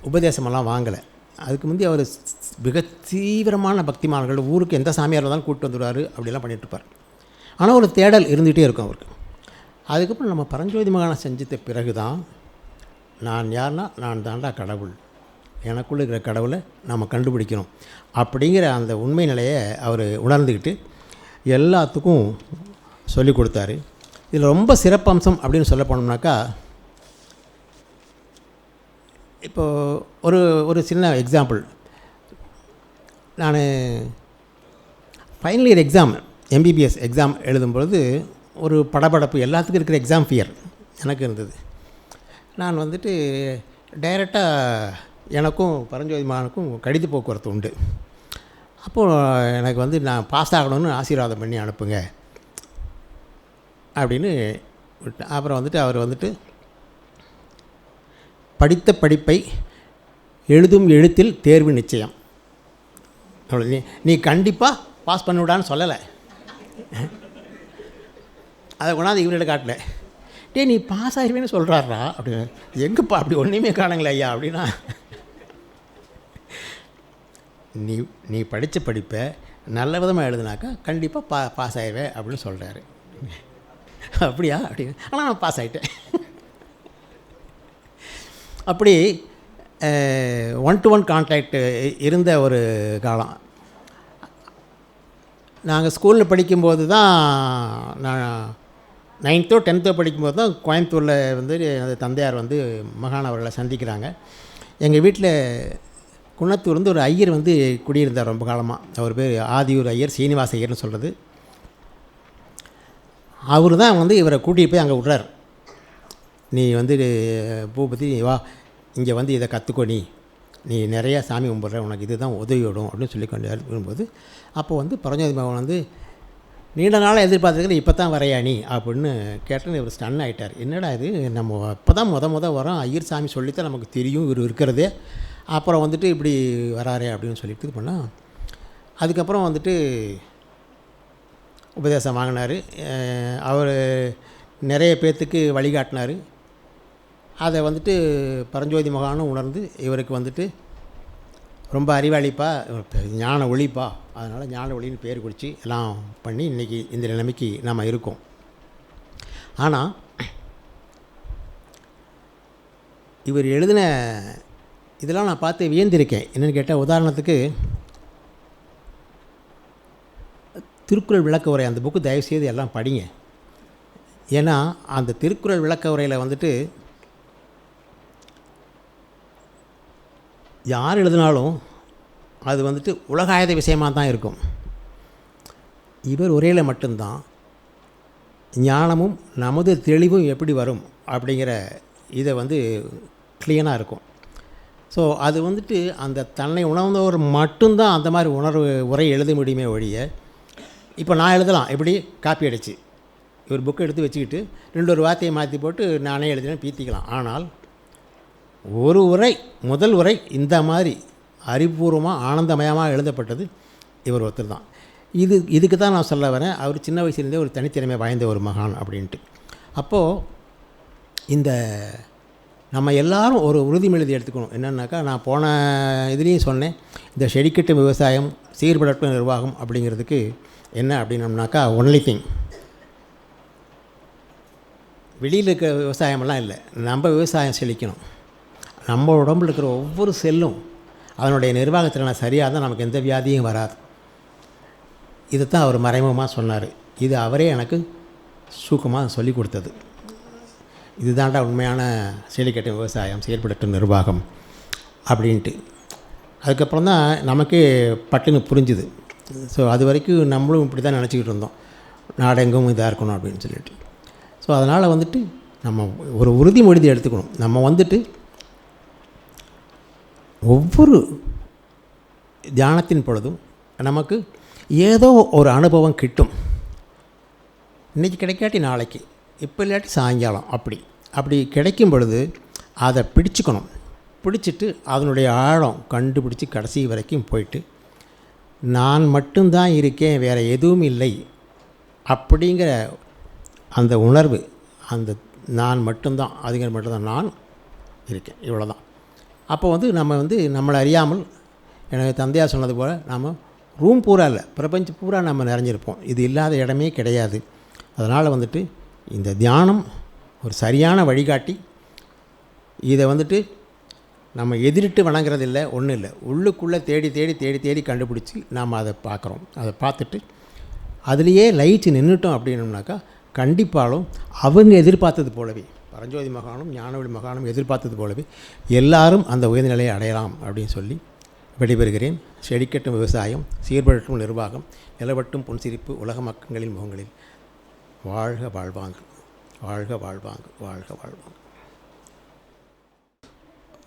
உபதேசமெல்லாம் வாங்கலை. அதுக்கு முந்தைய அவர் மிக தீவிரமான பக்திமான்கள், ஊருக்கு எந்த சாமியார் இருந்தாலும் கூப்பிட்டு வந்துடுவார், அப்படிலாம் பண்ணிகிட்ருப்பார். ஆனால் ஒரு தேடல் இருந்துகிட்டே இருக்கும் அவருக்கு. அதுக்கப்புறம் நம்ம பரஞ்சோதி மகானை செஞ்சித்த பிறகு தான் நான் யார்னா, நான் தாண்டா கடவுள், எனக்குள்ளே இருக்கிற கடவுளை நம்ம கண்டுபிடிக்கணும் அப்படிங்கிற அந்த உண்மை நிலையை அவர் உணர்ந்துக்கிட்டு எல்லாத்துக்கும் சொல்லி கொடுத்தாரு. இதில் ரொம்ப சிறப்பம்சம் அப்படின்னு சொல்ல போனோம்னாக்கா, இப்போது ஒரு சின்ன எக்ஸாம்பிள். நான் final year exam MBBS exam எழுதும்பொழுது ஒரு படபடப்பு, எல்லாத்துக்கும் இருக்கிற எக்ஸாம் ஃபியர் எனக்கு இருந்தது. நான் வந்துட்டு டைரெக்டாக எனக்கும் பரஞ்சோதி மகானுக்கும் கடித போக்குவரத்து உண்டு. அப்போது எனக்கு வந்து நான் பாஸ் ஆகணும்னு ஆசீர்வாதம் பண்ணி அனுப்புங்க அப்படின்னு விட்டேன். அப்புறம் வந்துட்டு அவர் வந்துட்டு படித்த படிப்பை எழுதும் எழுத்தில் தேர்வு நிச்சயம், அவ்வளோ, நீ கண்டிப்பாக பாஸ் பண்ணிவிடான்னு சொல்லலை. அதை கொண்டாந்து இவர்கிட்ட காட்டல. நீ பாஸ் ஆகிருவேன்னு சொல்கிறாரா அப்படின்னு. எங்கப்பா அப்படி ஒன்றுமே காணுங்களே ஐயா அப்படின்னா, நீ படித்த படிப்பை நல்ல விதமாக எழுதுனாக்கா கண்டிப்பாக பாஸ் ஆகிடுவேன் அப்படின்னு சொல்கிறாரு. அப்படியா அப்படின்னு. ஆனால் நான் பாஸ் ஆகிட்டேன். அப்படி 1-to-1 கான்டாக்ட் இருந்த ஒரு காலம். நாங்கள் ஸ்கூலில் படிக்கும்போது தான், நான் 9த்தோ 10த்தோ படிக்கும்போது தான் கோயம்புத்தூரில் வந்து அந்த தந்தையார் வந்து மகான் அவர்களை சந்திக்கிறாங்க. எங்கள் வீட்டில் குன்னத்தூர் வந்து ஒரு ஐயர் வந்து குடியிருந்தார் ரொம்ப காலமாக. அவர் பேர் ஆதியூர் ஐயர், சீனிவாச ஐயர்னு சொல்கிறது. அவர் தான் வந்து இவரை கூட்டிகிட்டு போய் அங்கே விட்றார். நீ வந்து பூபதி வா, இங்கே வந்து இதை கற்றுக்கோ, நீ நிறையா சாமி கும்பிட்ற, உனக்கு இது தான் உதவியோடும் அப்படின்னு சொல்லி கொண்டு வரும்போது, அப்போ வந்து பரஞ்சோதி மகன் வந்து நீண்ட நாளாக எதிர்பார்த்துருக்கிற இப்போ தான் வரையா நீ அப்படின்னு கேட்டேன்னு இவர் ஸ்டன் ஆகிட்டார். என்னடா இது, நம்ம இப்போ தான் முத வரோம், ஐயர் சாமி சொல்லித்தான் நமக்கு தெரியும் இவர் இருக்கிறதே, அப்புறம் வந்துட்டு இப்படி வராரே அப்படின்னு சொல்லிட்டு இது பண்ணால், அதுக்கப்புறம் வந்துட்டு உபதேசம் வாங்கினார். அவர் நிறைய பேர்த்துக்கு வழிகாட்டினார். அதை வந்துட்டு பரஞ்சோதி மகானும் உணர்ந்து இவருக்கு வந்துட்டு ரொம்ப அறிவாளிப்பா, ஞான ஒளிப்பா, அதனால் ஞான ஒளின்னு பேர் குறித்து எல்லாம் பண்ணி இன்றைக்கி இந்த நிலைமைக்கு நாம் இருக்கோம். ஆனால் இவர் எழுதின இதெல்லாம் நான் பார்த்து வியந்திருக்கேன். என்னென்னு கேட்டால், உதாரணத்துக்கு திருக்குறள் விளக்க உரை, அந்த புக்கு தயவுசெய்து எல்லாம் படிங்க. ஏன்னா அந்த திருக்குறள் விளக்க உரையில் வந்துட்டு யார் எழுதினாலும் அது வந்துட்டு உலகாயத விஷயமாக தான் இருக்கும். இவர் உரையில் மட்டும்தான் ஞானமும் நமது தெளிவும் எப்படி வரும் அப்படிங்கிற இதை வந்து க்ளீனாக இருக்கும். ஸோ அது வந்துட்டு அந்த தன்னை உணர்ந்தவர் மட்டும்தான் அந்த மாதிரி உரை எழுத முடியுமே ஒழிய, இப்போ நான் எழுதலாம் எப்படி காப்பி அடித்து இவர் புக்கை எடுத்து வச்சுக்கிட்டு 2 வார்த்தையை மாற்றி போட்டு நானே எழுதினேன் பீத்திக்கலாம். ஆனால் ஒரு உரை, முதல் உரை இந்த மாதிரி அறிவுபூர்வமாக ஆனந்தமயமாக எழுதப்பட்டது இவர் ஒருத்தர் தான். இதுக்கு தான் நான் சொல்ல வரேன், அவர் சின்ன வயசுலேருந்தே ஒரு தனித்திறமை வாய்ந்த ஒரு மகான் அப்படின்ட்டு. அப்போது இந்த நம்ம எல்லாரும் ஒரு உறுதிமொழி எடுத்துக்கணும். என்னென்னாக்கா, நான் போன இதுலேயும் சொன்னேன், இந்த செழிக்கட்டும் விவசாயம் சீர்படட்டும் நிர்வாகம் அப்படிங்கிறதுக்கு என்ன அப்படின்னோம்னாக்கா, ஒன்லி திங், வெளியில் இருக்கிற விவசாயமெல்லாம் இல்லை, நம்ம விவசாயம் செழிக்கணும். நம்ம உடம்பில் இருக்கிற ஒவ்வொரு செல்லும் அதனுடைய நிர்வாகத்தில் சரியாக தான் நமக்கு எந்த வியாதியும் வராது. இதை தான் அவர் மறைமுகமாக சொன்னார். இது அவரே எனக்கு சூக்கமாக சொல்லி கொடுத்தது. இதுதான்டா உண்மையான செழிக்கட்டும் விவசாயம் செயல்படட்டும் நிர்வாகம் அப்படின்ட்டு. அதுக்கப்புறம் தான் நமக்கே பட்டுன்னு புரிஞ்சுது. ஸோ அது வரைக்கும் நம்மளும் இப்படி தான் நினச்சிக்கிட்டு இருந்தோம், நாடெங்கும் இதாக இருக்கணும் அப்படின்னு சொல்லிட்டு. ஸோ அதனால் வந்துட்டு நம்ம ஒரு உறுதிமொழி எடுத்துக்கணும். நம்ம வந்துட்டு ஒவ்வொரு தியானத்தின் பொழுதும் நமக்கு ஏதோ ஒரு அனுபவம் கிட்டும். இன்றைக்கி கிடைக்காட்டி நாளைக்கு, இப்போ இல்லாட்டி சாயங்காலம், அப்படி கிடைக்கும் பொழுது அதை பிடிச்சிக்கணும். பிடிச்சிட்டு அதனுடைய ஆழம் கண்டுபிடிச்சி கடைசி வரைக்கும் போயிட்டு, நான் மட்டும்தான் இருக்கேன், வேறு எதுவும் இல்லை அப்படிங்கிற அந்த உணர்வு, அந்த நான் மட்டும்தான், அதுங்கிற மட்டும்தான் நான் இருக்கேன், இவ்வளோதான். அப்போ வந்து நம்ம வந்து நம்மளை அறியாமல், எனக்கு தந்தையாக சொன்னது போல், நாம் ரூம் பூரா இல்லை, பிரபஞ்சம் பூரா நம்ம நிறைஞ்சிருப்போம். இது இல்லாத இடமே கிடையாது. அதனால் வந்துட்டு இந்த தியானம் ஒரு சரியான வழிகாட்டி. இதை வந்துட்டு நம்ம எதிரிட்டு வணங்குறது இல்லை, ஒன்றும் இல்லை, உள்ளுக்குள்ளே தேடி தேடி தேடி தேடி கண்டுபிடிச்சி நாம் அதை பார்க்குறோம். அதை பார்த்துட்டு அதுலேயே லைட்டு நின்றுட்டோம் அப்படின்னோம்னாக்கா, கண்டிப்பாலும் அவங்க எதிர்பார்த்தது போலவே, பரஞ்சோதி மகானும் ஞானவழி மகானும் எதிர்பார்த்தது போலவே எல்லாரும் அந்த உயர்நிலையை அடையலாம் அப்படின்னு சொல்லி விடைபெறுகிறேன். செழிக்கட்டும் விவசாயம், சீர்படட்டும் நிர்வாகம், நிலவட்டும் புன்சிரிப்பு உலக மக்களின் முகங்களில். வாழ்க வாழ்வாங்கு, வாழ்க வாழ்வாங்கு, வாழ்க வாழ்வாங்கு.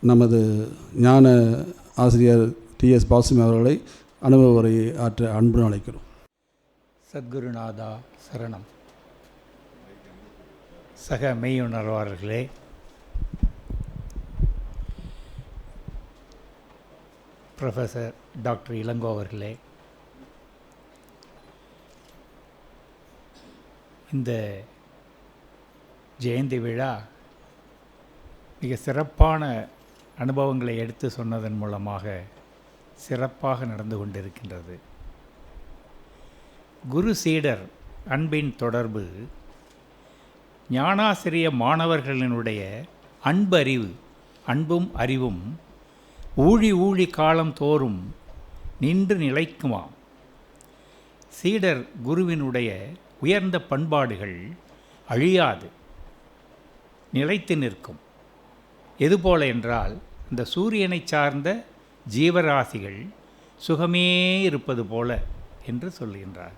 நமது ஞான ஆசிரியர் டிஎஸ் பாசுமி அவர்களை அனுபவ உரையை ஆற்ற அன்புடன் அழைக்கிறோம். சத்குருநாதா சரணம். சக மெய்யுணர்வாளர்களே, ப்ரொஃபஸர் டாக்டர் இளங்கோ அவர்களே, இந்த ஜெயந்தி விழா மிக சிறப்பான அனுபவங்களை எடுத்து சொன்னதன் மூலமாக சிறப்பாக நடந்து கொண்டிருக்கின்றது. குரு சீடர் அன்பின் தொடர்பு ஞானாசிரிய மாணவர்களினுடைய அன்பும் அறிவும் ஊழி ஊழி காலம் தோறும் நின்று நிலைக்குமாம். சீடர் குருவினுடைய உயர்ந்த பண்பாடுகள் அழியாது, நிலைத்து நிற்கும். எதுபோல என்றால், இந்த சூரியனை சார்ந்த ஜீவராசிகள் சுகமே இருப்பது போல என்று சொல்கின்றார்.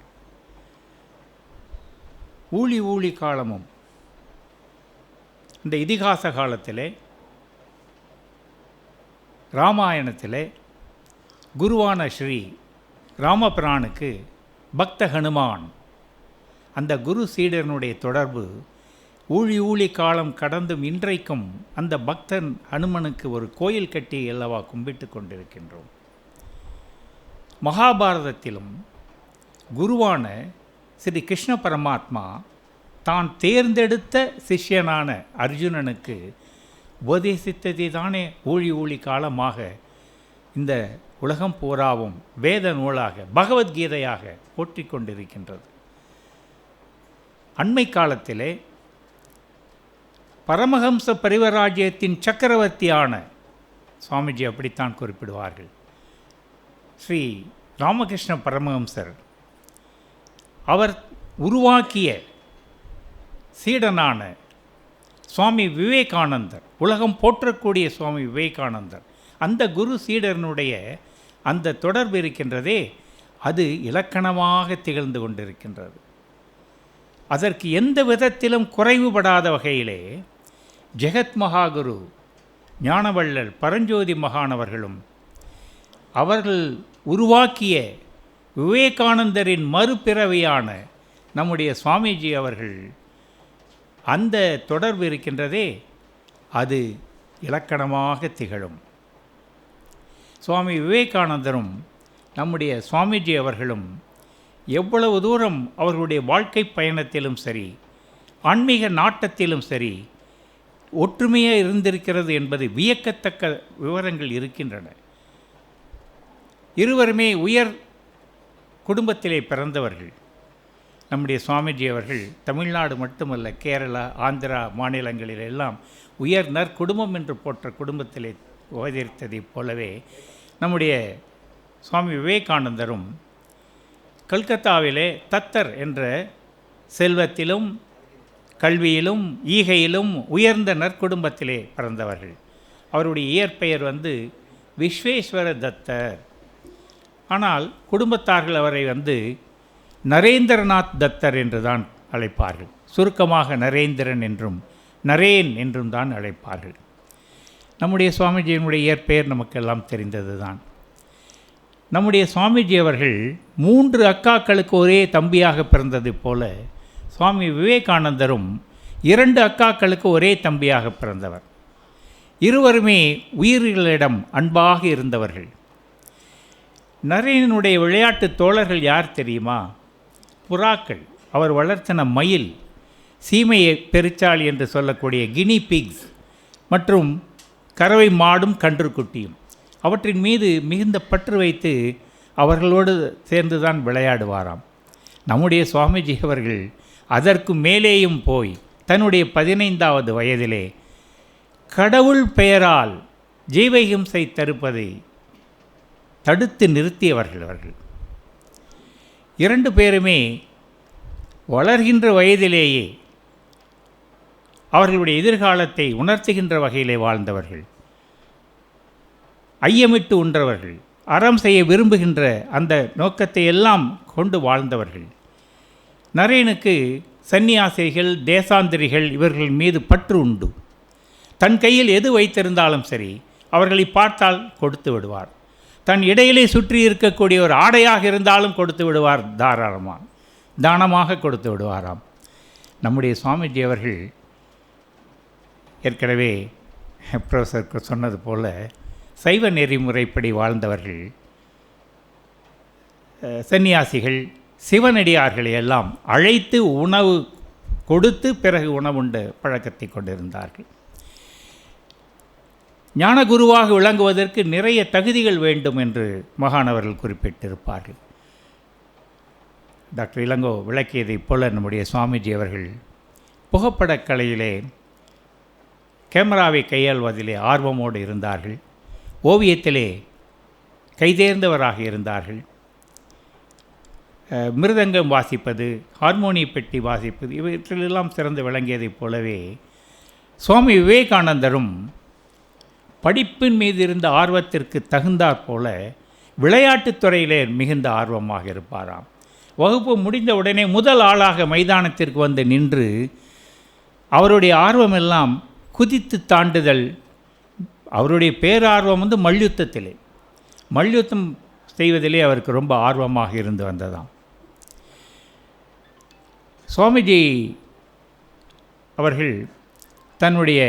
ஊழி ஊழி காலமும் இந்த இதிகாச காலத்திலே, இராமாயணத்திலே குருவான ஸ்ரீ ராமபிரானுக்கு பக்த ஹனுமான், அந்த குரு சீடனுடைய தொடர்பு ஊழி ஊழி காலம் கடந்தும் இன்றைக்கும் அந்த பக்தன் ஹனுமனுக்கு ஒரு கோயில் கட்டி அல்லவா கும்பிட்டு கொண்டிருக்கின்றோம். மகாபாரதத்திலும் குருவான ஸ்ரீ கிருஷ்ண பரமாத்மா தான் தேர்ந்தெடுத்த சிஷ்யனான அர்ஜுனனுக்கு உபதேசித்ததை தானே ஊழி ஊழி காலமாக இந்த உலகம் பூராவும் வேத நூலாக பகவத்கீதையாக போற்றிக் கொண்டிருக்கின்றது. அண்மை காலத்திலே பரமஹம்ச பரிவராஜ்யத்தின் சக்கரவர்த்தியான சுவாமிஜி அப்படித்தான் குறிப்பிடுவார்கள். ஸ்ரீ ராமகிருஷ்ண பரமஹம்சர் அவர் உருவாக்கிய சீடனான சுவாமி விவேகானந்தர், உலகம் போற்றக்கூடிய சுவாமி விவேகானந்தர், அந்த குரு சீடனுடைய அந்த தொடர்பு இருக்கின்றதே, அது இலக்கணமாக திகழ்ந்து கொண்டிருக்கின்றது. அதற்கு எந்த விதத்திலும் குறைவுபடாத வகையிலே ஜெகத் மகாகுரு ஞானவள்ளல் பரஞ்சோதி மகானவர்களும் அவர்கள் உருவாக்கிய விவேகானந்தரின் மறுபிறவியான நம்முடைய சுவாமிஜி அவர்கள் அந்த தொடர்பு இருக்கின்றதே, அது இலக்கணமாக திகழும். சுவாமி விவேகானந்தரும் நம்முடைய சுவாமிஜி அவர்களும் எவ்வளவு தூரம் அவர்களுடைய வாழ்க்கை பயணத்திலும் சரி, ஆன்மீக நாட்டத்திலும் சரி ஒற்றுமையாக இருந்திருக்கிறது என்பது வியக்கத்தக்க விவரங்கள் இருக்கின்றன. இருவருமே உயர் குடும்பத்திலே பிறந்தவர்கள். நம்முடைய சுவாமிஜி அவர்கள் தமிழ்நாடு மட்டுமல்ல, கேரளா, ஆந்திரா மாநிலங்களிலெல்லாம் உயர் நற்குடும்பம் என்று போற்ற குடும்பத்திலே உபதரித்ததைப் போலவே நம்முடைய சுவாமி விவேகானந்தரும் கல்கத்தாவிலே தத்தர் என்ற செல்வத்திலும் கல்வியிலும் ஈகையிலும் உயர்ந்த நற்குடும்பத்திலே பிறந்தவர்கள். அவருடைய இயற்பெயர் விஸ்வேஸ்வர தத்தர். ஆனால் குடும்பத்தார்கள் அவரை நரேந்திரநாத் தத்தர் என்று தான் அழைப்பார்கள். சுருக்கமாக நரேந்திரன் என்றும் நரேன் என்றும் தான் அழைப்பார்கள். நம்முடைய சுவாமிஜியினுடைய இயற்பெயர் நமக்கெல்லாம் தெரிந்தது தான். நம்முடைய சுவாமிஜி அவர்கள் 3 அக்காக்களுக்கு ஒரே தம்பியாக பிறந்தது போல, சுவாமி விவேகானந்தரும் 2 அக்காக்களுக்கு ஒரே தம்பியாக பிறந்தவர். இருவருமே உயிர்களிடம் அன்பாக இருந்தவர்கள். நரேனுடைய விளையாட்டு தோழர்கள் யார் தெரியுமா? புறாக்கள். அவர் வளர்த்தன மயில், சீமையை பெருச்சாளி என்று சொல்லக்கூடிய கினி பிக்ஸ் மற்றும் கறவை மாடும் கன்றுக்குட்டியும், அவற்றின் மீது மிகுந்த பற்று வைத்து அவர்களோடு சேர்ந்து தான் விளையாடுவாராம். நம்முடைய சுவாமிஜி அவர்கள் அதற்கு மேலேயும் போய் தன்னுடைய 15வது வயதிலே கடவுள் பெயரால் ஜீவஹிம்சை தடுப்பதை தடுத்து நிறுத்தியவர்கள் அவர்கள். 2 பேருமே வளர்கின்ற வயதிலேயே அவர்களுடைய எதிர்காலத்தை உணர்த்துகின்ற வகையிலே வாழ்ந்தவர்கள். ஐயமிட்டு உன்றவர்கள், அறம் செய்ய விரும்புகின்ற அந்த நோக்கத்தை எல்லாம் கொண்டு வாழ்ந்தவர்கள். நரேனுக்கு சந்நியாசிகள், தேசாந்திரிகள் இவர்கள் மீது பற்று உண்டு. தன் கையில் எது வைத்திருந்தாலும் சரி அவர்களை பார்த்தால் கொடுத்து விடுவார். தன் இடையிலே சுற்றி இருக்கக்கூடிய ஒரு ஆடையாக இருந்தாலும் கொடுத்து விடுவார். தானமாக கொடுத்து விடுவாராம். நம்முடைய சுவாமிஜி அவர்கள் ஏற்கனவே ப்ரொஃபஸருக்கு சொன்னது போல சைவ நெறிமுறைப்படி வாழ்ந்தவர்கள். சன்னியாசிகள், சிவனடியார்களை எல்லாம் அழைத்து உணவு கொடுத்து பிறகு உணவுண்ட பழக்கத்தை கொண்டிருந்தார்கள். ஞானகுருவாக விளங்குவதற்கு நிறைய தகுதிகள் வேண்டும் என்று மகானவர்கள் குறிப்பிட்டிருப்பார்கள். டாக்டர் இளங்கோ விளக்கியதைப் போல நம்முடைய சுவாமிஜி அவர்கள் புகைப்படக்கலையிலே கேமராவை கையாள்வதிலே ஆர்வமோடு இருந்தார்கள். ஓவியத்திலே கைதேர்ந்தவராக இருந்தார்கள். மிருதங்கம் வாசிப்பது, ஹார்மோனிய பெட்டி வாசிப்பது, இவற்றிலெல்லாம் சிறந்து விளங்கியதைப் போலவே சுவாமி விவேகானந்தரும் படிப்பின் மீது இருந்த ஆர்வத்திற்கு தகுந்தாற் போல விளையாட்டுத் துறையிலே மிகுந்த ஆர்வமாக இருப்பாராம். வகுப்பு முடிந்த உடனே முதல் ஆளாக மைதானத்திற்கு வந்து நின்று அவருடைய ஆர்வமெல்லாம் குதித்து தாண்டுதல். அவருடைய பேரார்வம் மல்யுத்தத்திலே, மல்யுத்தம் செய்வதிலே அவருக்கு ரொம்ப ஆர்வமாக இருந்து வந்ததாம். சுவாமிஜி அவர்கள் தன்னுடைய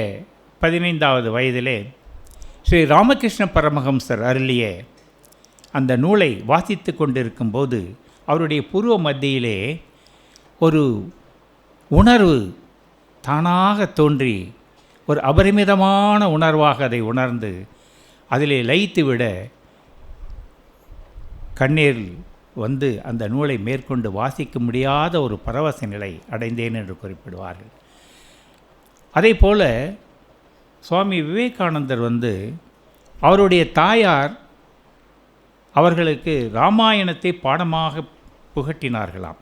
15வது வயதிலே ஸ்ரீ ராமகிருஷ்ண பரமஹம்சர் அருளிய அந்த நூலை வாசித்து கொண்டிருக்கும்போது அவருடைய பூர்வ மத்தியிலே ஒரு உணர்வு தானாக தோன்றி ஒரு அபரிமிதமான உணர்வாக அதை உணர்ந்து அதிலே லயித்துவிட கண்ணீர் வந்து அந்த நூலை மேற்கொண்டு வாசிக்க முடியாத ஒரு பரவச நிலை அடைந்தேன் என்று குறிப்பிடுவார்கள். அதே போல் சுவாமி விவேகானந்தர் அவருடைய தாயார் அவர்களுக்கு இராமாயணத்தை பாடமாக புகட்டினார்களாம்.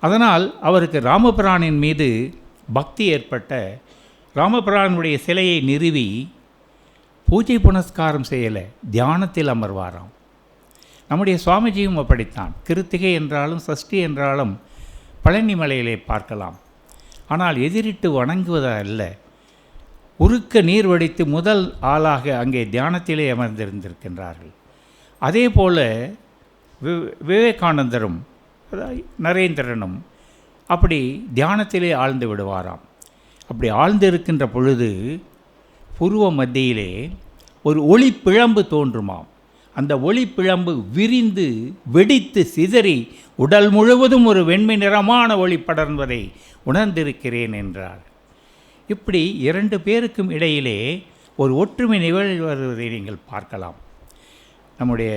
அதனால் அவருக்கு ராமபிரானின் மீது பக்தி ஏற்பட்ட ராமபிரானுடைய சிலையை நிறுவி பூஜை புனஸ்காரம் செய்யலை, தியானத்தில் அமர்வாராம். நம்முடைய சுவாமிஜியும் அப்படித்தான். கிருத்திகை என்றாலும் சஷ்டி என்றாலும் பழனி மலையிலே பார்க்கலாம். ஆனால் எதிரிட்டு வணங்குவதா அல்ல, உருக்க நீர் வடித்து முதல் ஆளாக அங்கே தியானத்திலே அமர்ந்திருந்திருக்கின்றார்கள். அதே போல் விவேகானந்தரும் நரேந்திரனும் அப்படி தியானத்திலே ஆழ்ந்து விடுவாராம். அப்படி ஆழ்ந்து இருக்கின்ற பொழுது புருவ மத்தியிலே ஒரு ஒளி பிழம்பு தோன்றுமாம். அந்த ஒளி பிழம்பு விரிந்து வெடித்து சிதறி உடல் முழுவதும் ஒரு வெண்மை நிறமான ஒளி படர்வதை உணர்ந்திருக்கிறேன் என்றார். இப்படி 2 பேருக்கும் இடையிலே ஒரு ஒற்றுமை நிகழ்வு வருவதை நீங்கள் பார்க்கலாம். நம்முடைய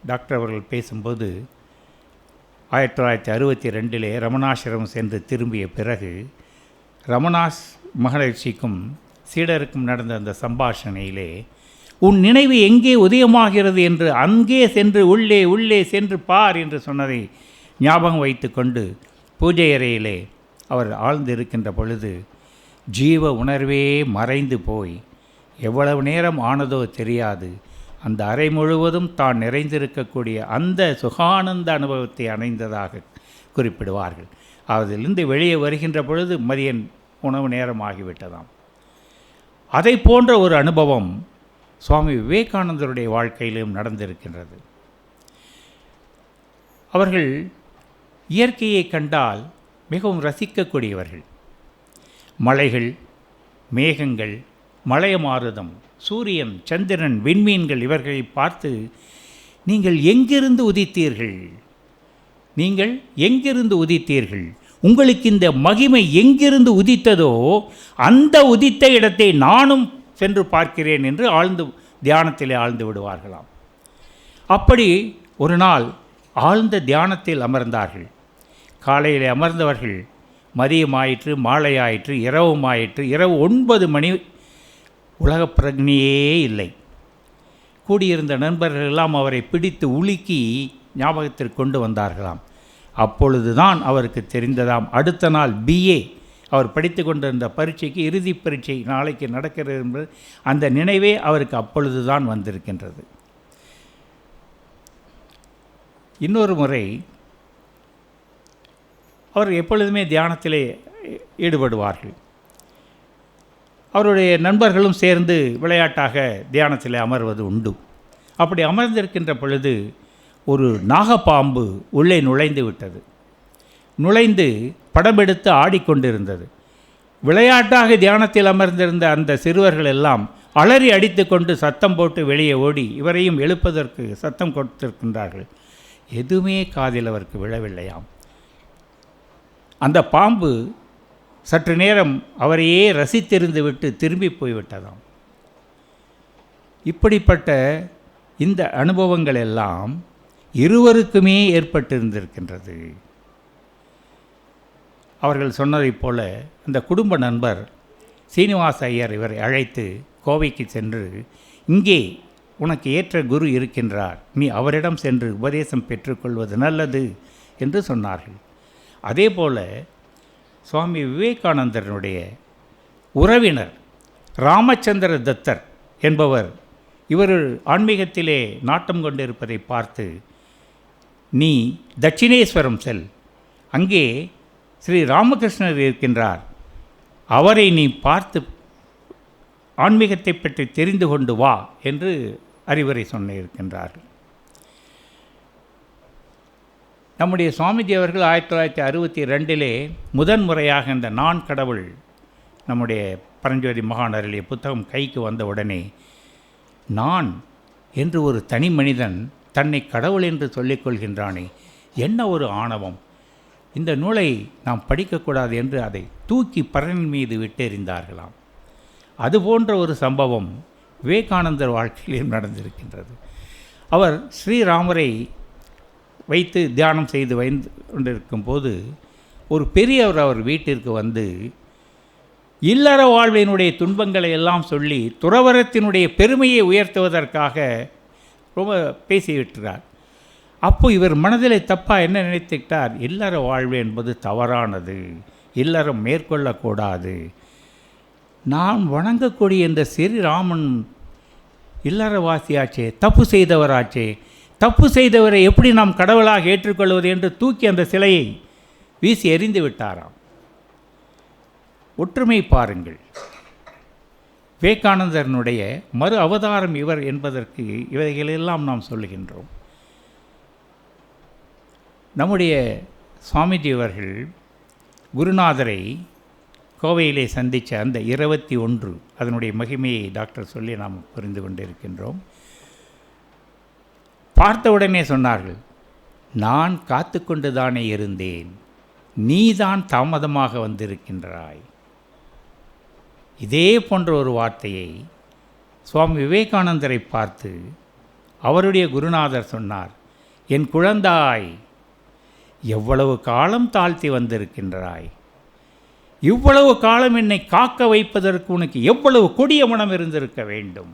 டாக்டர் அவர்கள் பேசும்போது 1962 ரமணாசிரமம் சென்று திரும்பிய பிறகு ரமணாஸ் மகரிஷிக்கும் சீடருக்கும் நடந்த அந்த சம்பாஷணையிலே உன் நினைவு எங்கே உதயமாகிறது என்று அங்கே சென்று உள்ளே உள்ளே சென்று பார் என்று சொன்னதை ஞாபகம் வைத்து கொண்டு பூஜை அறையிலே அவர் ஆழ்ந்து இருக்கின்ற பொழுது ஜீவ உணர்வே மறைந்து போய் எவ்வளவு நேரம் ஆனதோ தெரியாது, அந்த அறை முழுவதும் தான் நிறைந்திருக்கக்கூடிய அந்த சுகானந்த அனுபவத்தை அடைந்ததாக குறிப்பிடுவார்கள். அதிலிருந்து வெளியே வருகின்ற பொழுது மதிய உணவு நேரம் ஆகிவிட்டதாம். அதை போன்ற ஒரு அனுபவம் சுவாமி விவேகானந்தருடைய வாழ்க்கையிலும் நடந்திருக்கின்றது. அவர்கள் இயற்கையை கண்டால் மிகவும் ரசிக்கக்கூடியவர்கள். மலைகள், மேகங்கள், மலையமாருதம், சூரியன், சந்திரன், விண்மீன்கள் இவர்களை பார்த்து நீங்கள் எங்கிருந்து உதித்தீர்கள், நீங்கள் எங்கிருந்து உதித்தீர்கள், உங்களுக்கு இந்த மகிமை எங்கிருந்து உதித்ததோ அந்த உதித்த இடத்தை நானும் சென்று பார்க்கிறேன் என்று ஆழ்ந்து தியானத்திலே ஆழ்ந்து விடுவார்களாம். அப்படி ஒரு நாள் ஆழ்ந்த தியானத்தில் அமர்ந்தார்கள். காலையில் அமர்ந்தவர்கள் மதியமாயிற்று, மாலையாயிற்று, இரவுமாயிற்று. இரவு 9 மணி. உலகப் பிரக்னியே இல்லை. கூடியிருந்த நண்பர்கள் எல்லாம் அவரை பிடித்து உலுக்கி ஞாபகத்திற்கு கொண்டு வந்தார்களாம். அப்பொழுதுதான் அவருக்கு தெரிந்ததாம், அடுத்த நாள் BA அவர் படித்து கொண்டிருந்த பரீட்சைக்கு இறுதி பரீட்சை நாளைக்கு நடக்கிறது என்பது அந்த நினைவே அவருக்கு அப்பொழுது தான் வந்திருக்கின்றது. இன்னொரு முறை அவர் எப்பொழுதுமே தியானத்திலே ஈடுபடுவார்கள். அவருடைய நண்பர்களும் சேர்ந்து விளையாட்டாக தியானத்தில் அமர்வது உண்டு. அப்படி அமர்ந்திருக்கின்ற பொழுது ஒரு நாகப்பாம்பு உள்ளே நுழைந்து விட்டது. நுழைந்து படமெடுத்து ஆடிக்கொண்டிருந்தது. விளையாட்டாக தியானத்தில் அமர்ந்திருந்த அந்த சிறுவர்கள் எல்லாம் அலறி அடித்து கொண்டு சத்தம் போட்டு வெளியே ஓடி இவரையும் எழுப்பதற்கு சத்தம் கொடுத்திருக்கின்றார்கள். எதுவுமே காதில் அவருக்கு விழவில்லையாம். அந்த பாம்பு சற்று நேரம் அவரையே ரசித்திருந்து விட்டு திரும்பி போய்விட்டதாம். இப்படிப்பட்ட இந்த அனுபவங்கள் எல்லாம் இருவருக்குமே ஏற்பட்டிருந்திருக்கின்றது. அவர்கள் சொன்னதைப் போல அந்த குடும்ப நண்பர் சீனிவாச ஐயர் இவரை அழைத்து கோவைக்கு சென்று, இங்கே உனக்கு ஏற்ற குரு இருக்கின்றார், நீ அவரிடம் சென்று உபதேசம் பெற்றுக்கொள்வது நல்லது என்று சொன்னார்கள். அதே போல் சுவாமி விவேகானந்தரனுடைய உறவினர் ராமச்சந்திர தத்தர் என்பவர் இவர் ஆன்மீகத்திலே நாட்டம் கொண்டிருப்பதை பார்த்து, நீ தட்சிணேஸ்வரம் செல், அங்கே ஸ்ரீ ராமகிருஷ்ணர் இருக்கின்றார், அவரை நீ பார்த்து ஆன்மீகத்தை பற்றி தெரிந்து கொண்டு வா என்று அறிவுரை இருக்கின்றார்கள். நம்முடைய சுவாமிஜி அவர்கள் 1962 முதன்முறையாக இந்த நான் கடவுள் நம்முடைய பரஞ்சோதி மகான் அருளிய புத்தகம் கைக்கு வந்த உடனே, நான் என்று ஒரு தனி மனிதன் தன்னை கடவுள் என்று சொல்லிக்கொள்கின்றானே, என்ன ஒரு ஆணவம், இந்த நூலை நாம் படிக்கக்கூடாது என்று அதை தூக்கி பரனின் மீது விட்டெறிந்தார்களாம். அதுபோன்ற ஒரு சம்பவம் விவேகானந்தர் வாழ்க்கையிலும் நடந்திருக்கின்றது. அவர் ஸ்ரீராமரை வைத்து தியானம் செய்து கொண்டிருக்கும் போது ஒரு பெரியவர் அவர் வீட்டிற்கு வந்து இல்லற வாழ்வினுடைய துன்பங்களை எல்லாம் சொல்லி துறவரத்தினுடைய பெருமையை உயர்த்துவதற்காக ரொம்ப பேசிவிட்டார். அப்போ இவர் மனதில் தப்பாக என்ன நினைத்துக்கிட்டார், இல்லற வாழ்வு என்பது தவறானது, இல்லறம் மேற்கொள்ளக்கூடாது, நான் வணங்கக்கூடிய இந்த ஸ்ரீராமன் இல்லறவாசியாச்சே, தப்பு செய்தவராச்சே, தப்பு செய்தவரை எப்படி நாம் கடவுளாக ஏற்றுக்கொள்வது என்று தூக்கி அந்த சிலையை வீசி எறிந்து விட்டாராம். ஒற்றுமை பாருங்கள். விவேகானந்தரனுடைய மறு அவதாரம் இவர் என்பதற்கு இவைகளெல்லாம் நாம் சொல்லுகின்றோம். நம்முடைய சுவாமிஜி அவர்கள் குருநாதரை கோவையிலே சந்தித்த அந்த 21 அதனுடைய மகிமையை டாக்டர் சொல்லி நாம் புரிந்து கொண்டிருக்கின்றோம். பார்த்தவுடனே சொன்னார்கள், நான் காத்து கொண்டு தானே இருந்தேன், நீதான் தாமதமாக வந்திருக்கின்றாய். இதே போன்ற ஒரு வார்த்தையை சுவாமி விவேகானந்தரை பார்த்து அவருடைய குருநாதர் சொன்னார், என் குழந்தாய், எவ்வளவு காலம் தாழ்த்தி வந்திருக்கின்றாய், இவ்வளவு காலம் என்னை காக்க வைப்பதற்கு உனக்கு எவ்வளவு கொடிய மனம் இருந்திருக்க வேண்டும்,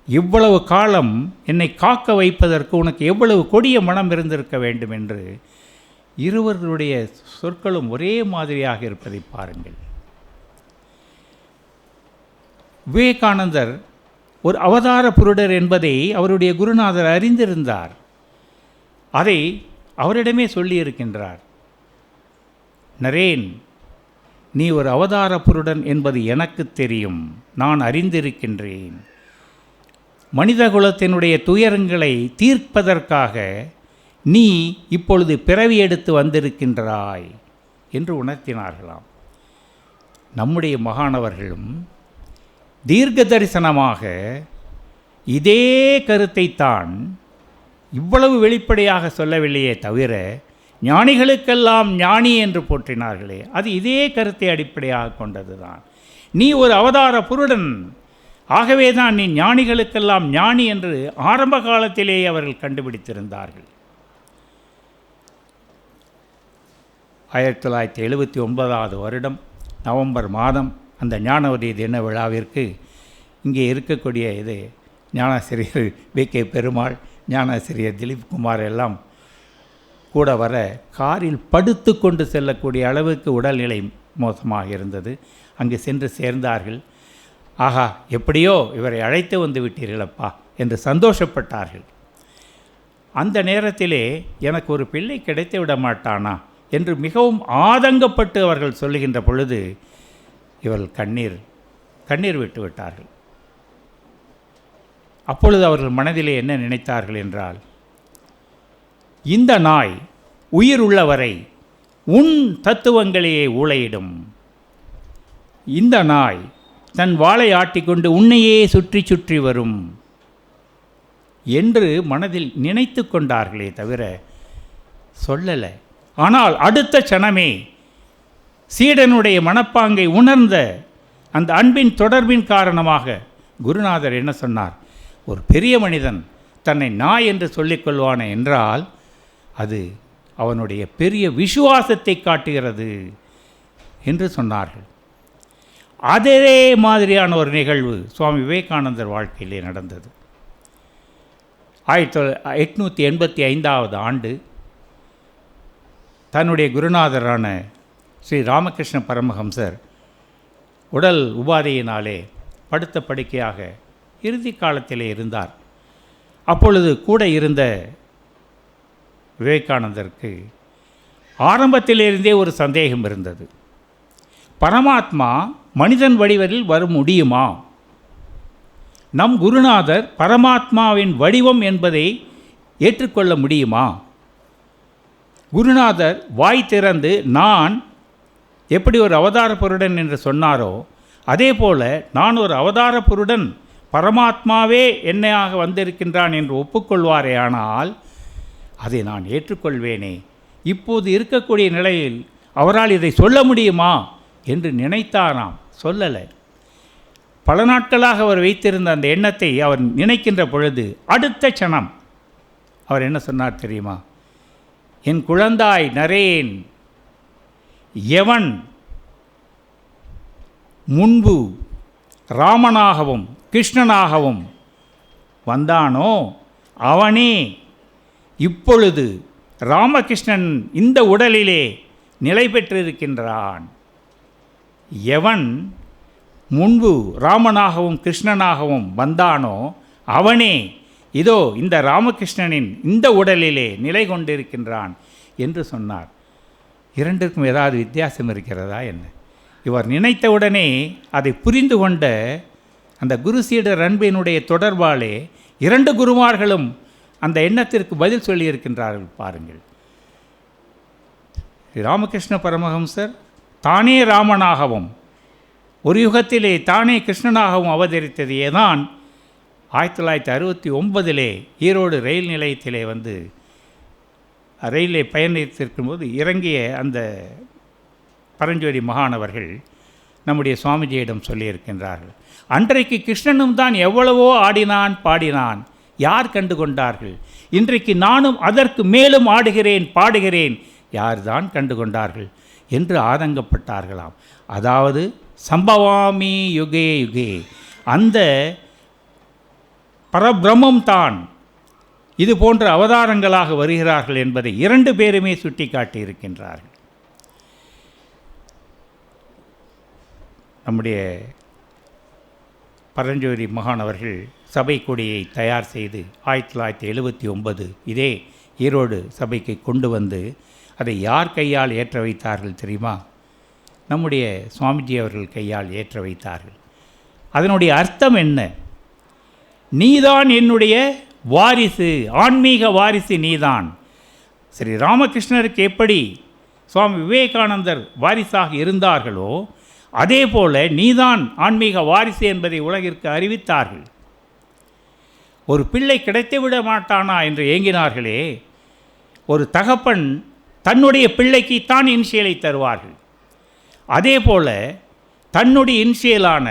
இவ்வளவு காலம் என்னை காக்க வைப்பதற்கு உனக்கு எவ்வளவு கொடிய மனம் இருந்திருக்க வேண்டும் என்று இருவர்களுடைய சொற்களும் ஒரே மாதிரியாக இருப்பதை பாருங்கள். விவேகானந்தர் ஒரு அவதார புருடர் என்பதை அவருடைய குருநாதர் அறிந்திருந்தார். அதை அவரிடமே சொல்லியிருக்கின்றார். நரேன், நீ ஒரு அவதார புருடன் என்பது எனக்கு தெரியும், நான் அறிந்திருக்கின்றேன். மனித குலத்தினுடைய துயரங்களை தீர்ப்பதற்காக நீ இப்பொழுது பிறவி எடுத்து வந்திருக்கின்றாய் என்று உணர்த்தினார்களாம். நம்முடைய மகானவர்களும் தீர்க்க தரிசனமாக இதே கருத்தைத்தான் இவ்வளவு வெளிப்படையாக சொல்லவில்லையே தவிர, ஞானிகளுக்கெல்லாம் ஞானி என்று போற்றினார்களே, அது இதே கருத்தை அடிப்படையாக கொண்டது தான். நீ ஒரு அவதார புருடன், ஆகவே தான் நீ ஞானிகளுக்கெல்லாம் ஞானி என்று ஆரம்ப காலத்திலேயே அவர்கள் கண்டுபிடித்திருந்தார்கள். 1979 வருடம் நவம்பர் மாதம் அந்த ஞானவதி தின விழாவிற்கு இங்கே இருக்கக்கூடிய இது ஞானாசிரியர் வி.கே. பெருமாள், ஞானாசிரியர் திலீப் குமார் எல்லாம் கூட வர காரில் படுத்து கொண்டு செல்லக்கூடிய அளவுக்கு உடல்நிலை மோசமாக இருந்தது. அங்கு சென்று சேர்ந்தார்கள். ஆஹா, எப்படியோ இவரை அழைத்து வந்து விட்டீர்களப்பா என்று சந்தோஷப்பட்டார்கள். அந்த நேரத்திலே எனக்கு ஒரு பிள்ளை கிடைத்து விட மாட்டானா என்று மிகவும் ஆதங்கப்பட்டு அவர்கள் சொல்லுகின்ற பொழுது இவர்கள் கண்ணீர் விட்டு விட்டார்கள். அப்பொழுது அவர்கள் மனதிலே என்ன நினைத்தார்கள் என்றால், இந்த நாய் உயிர் உள்ளவரை உன் தத்துவங்களையே ஊளையிடும், இந்த நாய் தன் வாளை ஆட்டிக்கொண்டு உன்னையே சுற்றி சுற்றி வரும் என்று மனதில் நினைத்து கொண்டார்களே தவிர சொல்லலை. ஆனால் அடுத்த க்ஷணமே சீடனுடைய மனப்பாங்கை உணர்ந்த அந்த அன்பின் தொடர்பின் காரணமாக குருநாதர் என்ன சொன்னார், ஒரு பெரிய மனிதன் தன்னை நாய் என்று சொல்லிக்கொள்வானே என்றால் அது அவனுடைய பெரிய விசுவாசத்தை காட்டுகிறது என்று சொன்னார்கள். அதே மாதிரியான ஒரு நிகழ்வு சுவாமி விவேகானந்தர் வாழ்க்கையிலே நடந்தது. 1885 ஆண்டு தன்னுடைய குருநாதரான ஸ்ரீ ராமகிருஷ்ண பரமஹம்சர் உடல் உபாதையினாலே படுத்த படுக்கையாக இறுதி காலத்திலே இருந்தார். அப்பொழுது கூட இருந்த விவேகானந்தருக்கு ஆரம்பத்திலிருந்தே ஒரு சந்தேகம் இருந்தது. பரமாத்மா மனிதன் வடிவத்தில் வர முடியுமா? நம் குருநாதர் பரமாத்மாவின் வடிவம் என்பதை ஏற்றுக்கொள்ள முடியுமா? குருநாதர் வாய் திறந்து நான் எப்படி ஒரு அவதார பொருடன் என்று சொன்னாரோ அதே போல நான் ஒரு அவதார பொருடன், பரமாத்மாவே என்னையாக வந்திருக்கின்றான் என்று ஒப்புக்கொள்வாரே, ஆனால் அதை நான் ஏற்றுக்கொள்வேனே. இப்போது இருக்கக்கூடிய நிலையில் அவரால் இதை சொல்ல முடியுமா என்று நினைத்தாராம். சொல்லலை. பல நாட்களாக அவர் வைத்திருந்த அந்த எண்ணத்தை அவர் நினைக்கின்ற பொழுது அடுத்த க்ஷணம் அவர் என்ன சொன்னார் தெரியுமா? என் குழந்தாய் நரேன், எவன் முன்பு ராமனாகவும் கிருஷ்ணனாகவும் வந்தானோ அவனே இப்பொழுது ராமகிருஷ்ணன் இந்த உடலிலே நிலை பெற்றிருக்கின்றான். எவன் முன்பு ராமனாகவும் கிருஷ்ணனாகவும் வந்தானோ அவனே இதோ இந்த ராமகிருஷ்ணனின் இந்த உடலிலே நிலை கொண்டிருக்கின்றான் என்று சொன்னார். இரண்டுக்கும் ஏதாவது வித்தியாசம் இருக்கிறதா என்ன? இவர் நினைத்தவுடனே அதை புரிந்து கொண்ட அந்த குரு சீடர் அன்பினுடைய தொடர்பாலே இரண்டு குருமார்களும் அந்த எண்ணத்திற்கு பதில் சொல்லியிருக்கின்றார்கள். பாருங்கள், ராமகிருஷ்ண பரமஹம்சர் தானே ராமனாகவும் ஒரு யுகத்திலே தானே கிருஷ்ணனாகவும் அவதரித்ததையே தான் 1969 ஈரோடு ரயில் நிலையத்திலே வந்து ரயிலை பயணித்திருக்கும்போது இறங்கிய அந்த பரஞ்சோதி மகானவர்கள் நம்முடைய சுவாமிஜியிடம் சொல்லியிருக்கின்றார்கள். அன்றைக்கு கிருஷ்ணனும் தான் எவ்வளவோ ஆடினான் பாடினான், யார் கண்டு கொண்டார்கள்? இன்றைக்கு நானும் அதற்கு மேலும் ஆடுகிறேன் பாடுகிறேன், யார் தான் கண்டு கொண்டார்கள் என்று ஆதங்கப்பட்டார்களாம். அதாவது சம்பவாமி யுகே யுகே, அந்த பரபிரம்மம் தான் இது போன்ற அவதாரங்களாக வருகிறார்கள் என்பதை இரண்டு பேருமே சுட்டி காட்டியிருக்கின்றார்கள். நம்முடைய பரஞ்சோதி மகானவர்கள் சபை கொடியை தயார் செய்து 1979 இதே ஈரோடு சபைக்கு கொண்டு வந்து அதை யார் கையால் ஏற்ற வைத்தார்கள் தெரியுமா? நம்முடைய சுவாமிஜி அவர்கள் கையால் ஏற்ற வைத்தார்கள். அதனுடைய அர்த்தம் என்ன? நீதான் என்னுடைய வாரிசு, ஆன்மீக வாரிசு நீதான். ஸ்ரீ ராமகிருஷ்ணருக்கு எப்படி சுவாமி விவேகானந்தர் வாரிசாக இருந்தார்களோ அதே போல நீதான் ஆன்மீக வாரிசு என்பதை உலகிற்கு அறிவித்தார்கள். ஒரு பிள்ளை கிடைத்து விட மாட்டானா என்று ஏங்கினார்களே, ஒரு தகப்பன் தன்னுடைய பிள்ளைக்கு தான் இன்சியலை தருவார்கள். அதே போல தன்னுடைய இன்சியலான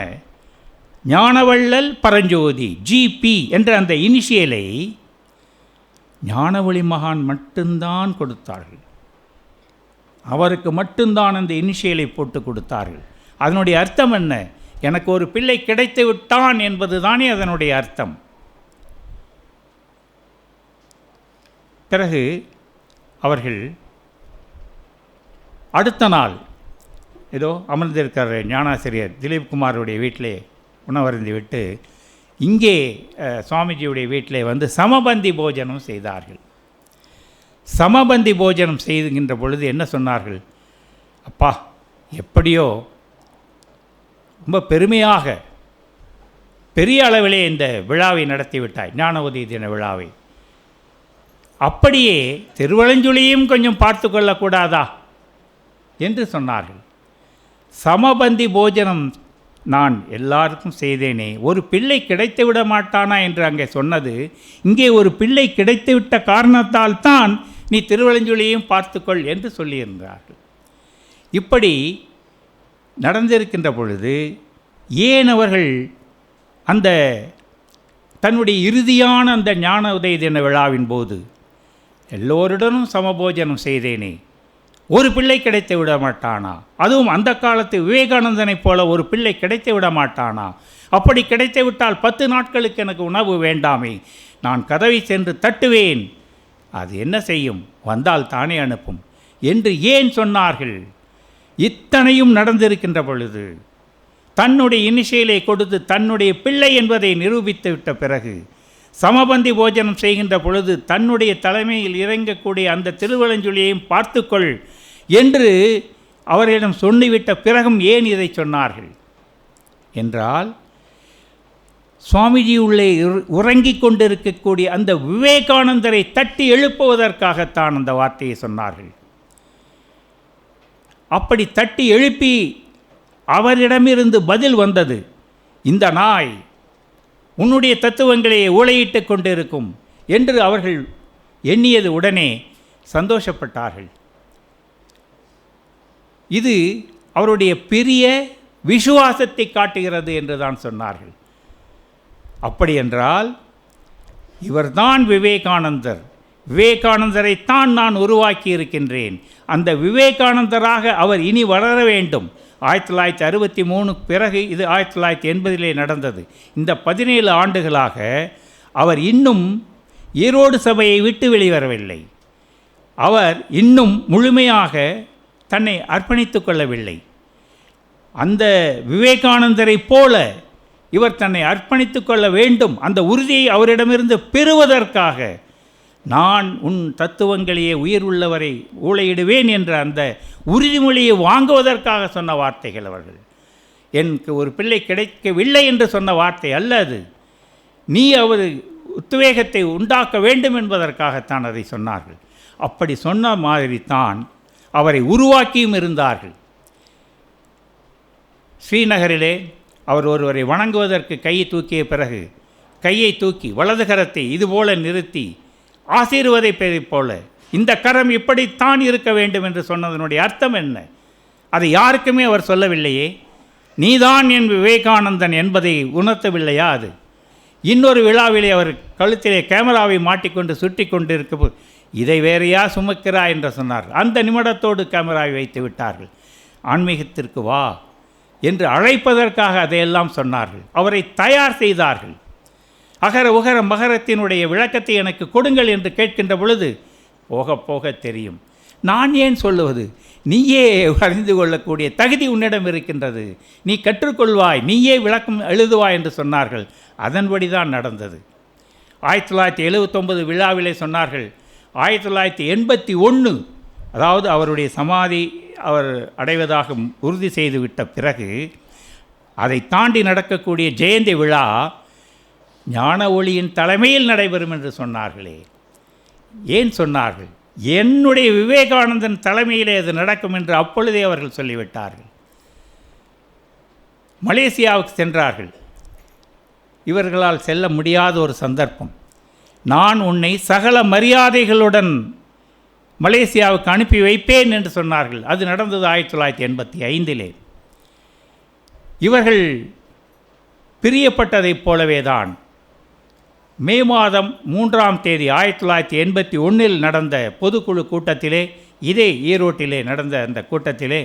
ஞானவள்ளல் பரஞ்சோதி ஜிபி என்ற அந்த இனிஷியலை ஞானவழி மகான் மட்டும்தான் கொடுத்தார்கள். அவருக்கு மட்டும்தான் அந்த இனிஷியலை போட்டு கொடுத்தார்கள். அதனுடைய அர்த்தம் என்ன? எனக்கு ஒரு பிள்ளை கிடைத்து விட்டான் என்பது தானே அதனுடைய அர்த்தம். பிறகு அவர்கள் அடுத்த நாள் ஏதோ அமர்ந்திருக்கிற ஞானாசிரியர் திலீப் குமாருடைய வீட்டிலே உணவருந்தி விட்டு இங்கே சுவாமிஜியுடைய வீட்டிலே வந்து சமபந்தி போஜனம் செய்தார்கள். சமபந்தி போஜனம் செய்கின்ற பொழுது என்ன சொன்னார்கள்? அப்பா, எப்படியோ ரொம்ப பெருமையாக பெரிய அளவிலே இந்த விழாவை நடத்திவிட்டாய், ஞான உதய தின விழாவை. அப்படியே திருவலஞ்சுழியும் கொஞ்சம் பார்த்து கொள்ளக்கூடாதா என்று சொன்னார்கள். சமபந்தி போஜனம் நான் எல்லாருக்கும் செய்தேனே, ஒரு பிள்ளை கிடைத்து விட மாட்டானா என்று அங்கே சொன்னது, இங்கே ஒரு பிள்ளை கிடைத்துவிட்ட காரணத்தால் தான் நீ திருவலஞ்சுழியையும் பார்த்துக்கொள் என்று சொல்லியிருந்தார்கள். இப்படி நடந்திருக்கின்ற பொழுது ஏன் அவர்கள் அந்த தன்னுடைய இறுதியான அந்த ஞான உதய தின விழாவின் போது எல்லோருடனும் சமபோஜனம் செய்தேனே, ஒரு பிள்ளை கிடைத்து விட மாட்டானா? அதுவும் அந்த காலத்து விவேகானந்தனைப் போல ஒரு பிள்ளை கிடைத்து விட மாட்டானா? அப்படி கிடைத்து விட்டால் 10 நாட்களுக்கு எனக்கு உணவு வேண்டாமே, நான் கதவை சென்று தட்டுவேன், அது என்ன செய்யும், வந்தால் தானே அனுப்பும் என்று ஏன் சொன்னார்கள்? இத்தனையும் நடந்திருக்கின்ற பொழுது, தன்னுடைய இனிஷியலை கொடுத்து தன்னுடைய பிள்ளை என்பதை நிரூபித்து விட்ட பிறகு, சமபந்தி போஜனம் செய்கின்ற பொழுது தன்னுடைய தலைமையில் இறங்கக்கூடிய அந்த திருவலஞ்சொலியையும் பார்த்துக்கொள் என்று அவர்களிடம் சொல்லிவிட்ட பிறகும் ஏன் இதை சொன்னார்கள் என்றால், சுவாமிஜி உள்ளே உறங்கிக் கொண்டிருக்கக்கூடிய அந்த விவேகானந்தரை தட்டி எழுப்புவதற்காகத்தான் அந்த வார்த்தையை சொன்னார்கள். அப்படி தட்டி எழுப்பி அவரிடமிருந்து பதில் வந்தது, இந்த நாய் உன்னுடைய தத்துவங்களை ஊளையிட்டு கொண்டிருக்கும் என்று அவர்கள் எண்ணியது உடனே சந்தோஷப்பட்டார்கள். இது அவருடைய பெரிய விசுவாசத்தை காட்டுகிறது என்று தான் சொன்னார்கள். அப்படியென்றால் இவர்தான் விவேகானந்தர், விவேகானந்தரைத்தான் நான் உருவாக்கி இருக்கின்றேன், அந்த விவேகானந்தராக அவர் இனி வளர வேண்டும். 1963 பிறகு இது 1980 நடந்தது. இந்த 17 ஆண்டுகளாக அவர் இன்னும் ஈரோடு சபையை விட்டு வெளிவரவில்லை. அவர் இன்னும் முழுமையாக தன்னை அர்ப்பணித்து கொள்ளவில்லை. அந்த விவேகானந்தரை போல இவர் தன்னை அர்ப்பணித்து கொள்ள வேண்டும், அந்த உறுதியை அவரிடமிருந்து பெறுவதற்காக நான் உன் தத்துவங்களையே உயிர் உள்ளவரை ஊளையிடுவேன் என்ற அந்த உறுதிமொழியை வாங்குவதற்காக சொன்ன வார்த்தைகள் அவர்கள். எனக்கு ஒரு பிள்ளை கிடைக்கவில்லை என்று சொன்ன வார்த்தை அல்ல அது. நீ அவர் உத்வேகத்தை உண்டாக்க வேண்டும் என்பதற்காகத்தான் அதை சொன்னார்கள். அப்படி சொன்ன மாதிரி தான் அவரை உருவாக்கியும் இருந்தார்கள். ஸ்ரீநகரிலே அவர் ஒருவரை வணங்குவதற்கு கையை தூக்கிய பிறகு கையை தூக்கி வலது கரத்தை இதுபோல நிறுத்தி ஆசீர்வதிப்பதை போல இந்த கரம் இப்படித்தான் இருக்க வேண்டும் என்று சொன்னதனுடைய அர்த்தம் என்ன? அதை யாருக்குமே அவர் சொல்லவில்லையே. நீதான் என் விவேகானந்தன் என்பதை உணர்த்தவில்லையா? அது இன்னொரு விழாவிலே அவர் கழுத்திலே கேமராவை மாட்டிக்கொண்டு சுட்டி கொண்டு இருக்க, இதை வேறையா சுமக்கிறா என்று சொன்னார். அந்த நிமிடத்தோடு கேமராவை வைத்து விட்டார்கள். ஆன்மீகத்திற்கு வா என்று அழைப்பதற்காக அதையெல்லாம் சொன்னார்கள். அவரை தயார் செய்தார்கள். அகர உகர மகரத்தினுடைய விளக்கத்தை எனக்கு கொடுங்கள் என்று கேட்கின்ற பொழுது போக போக தெரியும். நான் ஏன் சொல்லுவது, நீயே அறிந்து கொள்ளக்கூடிய தகுதி உன்னிடம் இருக்கின்றது, நீ கற்றுக்கொள்வாய், நீயே விளக்கம் எழுதுவாய் என்று சொன்னார்கள். அதன்படி தான் நடந்தது. 1979 விழாவிலே சொன்னார்கள். 1981 அதாவது அவருடைய சமாதி அவர் அடைவதாக உறுதி செய்துவிட்ட பிறகு அதை தாண்டி நடக்கக்கூடிய ஜெயந்தி விழா ஞான ஒளியின் தலைமையில் நடைபெறும் என்று சொன்னார்களே. ஏன் சொன்னார்கள்? என்னுடைய விவேகானந்தன் தலைமையிலே அது நடக்கும் என்று அப்பொழுதே அவர்கள் சொல்லிவிட்டார்கள். மலேசியாவுக்கு சென்றார்கள். இவர்களால் செல்ல முடியாத ஒரு சந்தர்ப்பம். நான் உன்னை சகல மரியாதைகளுடன் மலேசியாவுக்கு அனுப்பி வைப்பேன் என்று சொன்னார்கள். அது நடந்தது 1985. இவர்கள் பிரியப்பட்டதைப் போலவே தான் மே மாதம் 3ஆம் தேதி 1981 நடந்த பொதுக்குழு கூட்டத்திலே, இதே ஈரோட்டிலே நடந்த அந்த கூட்டத்திலே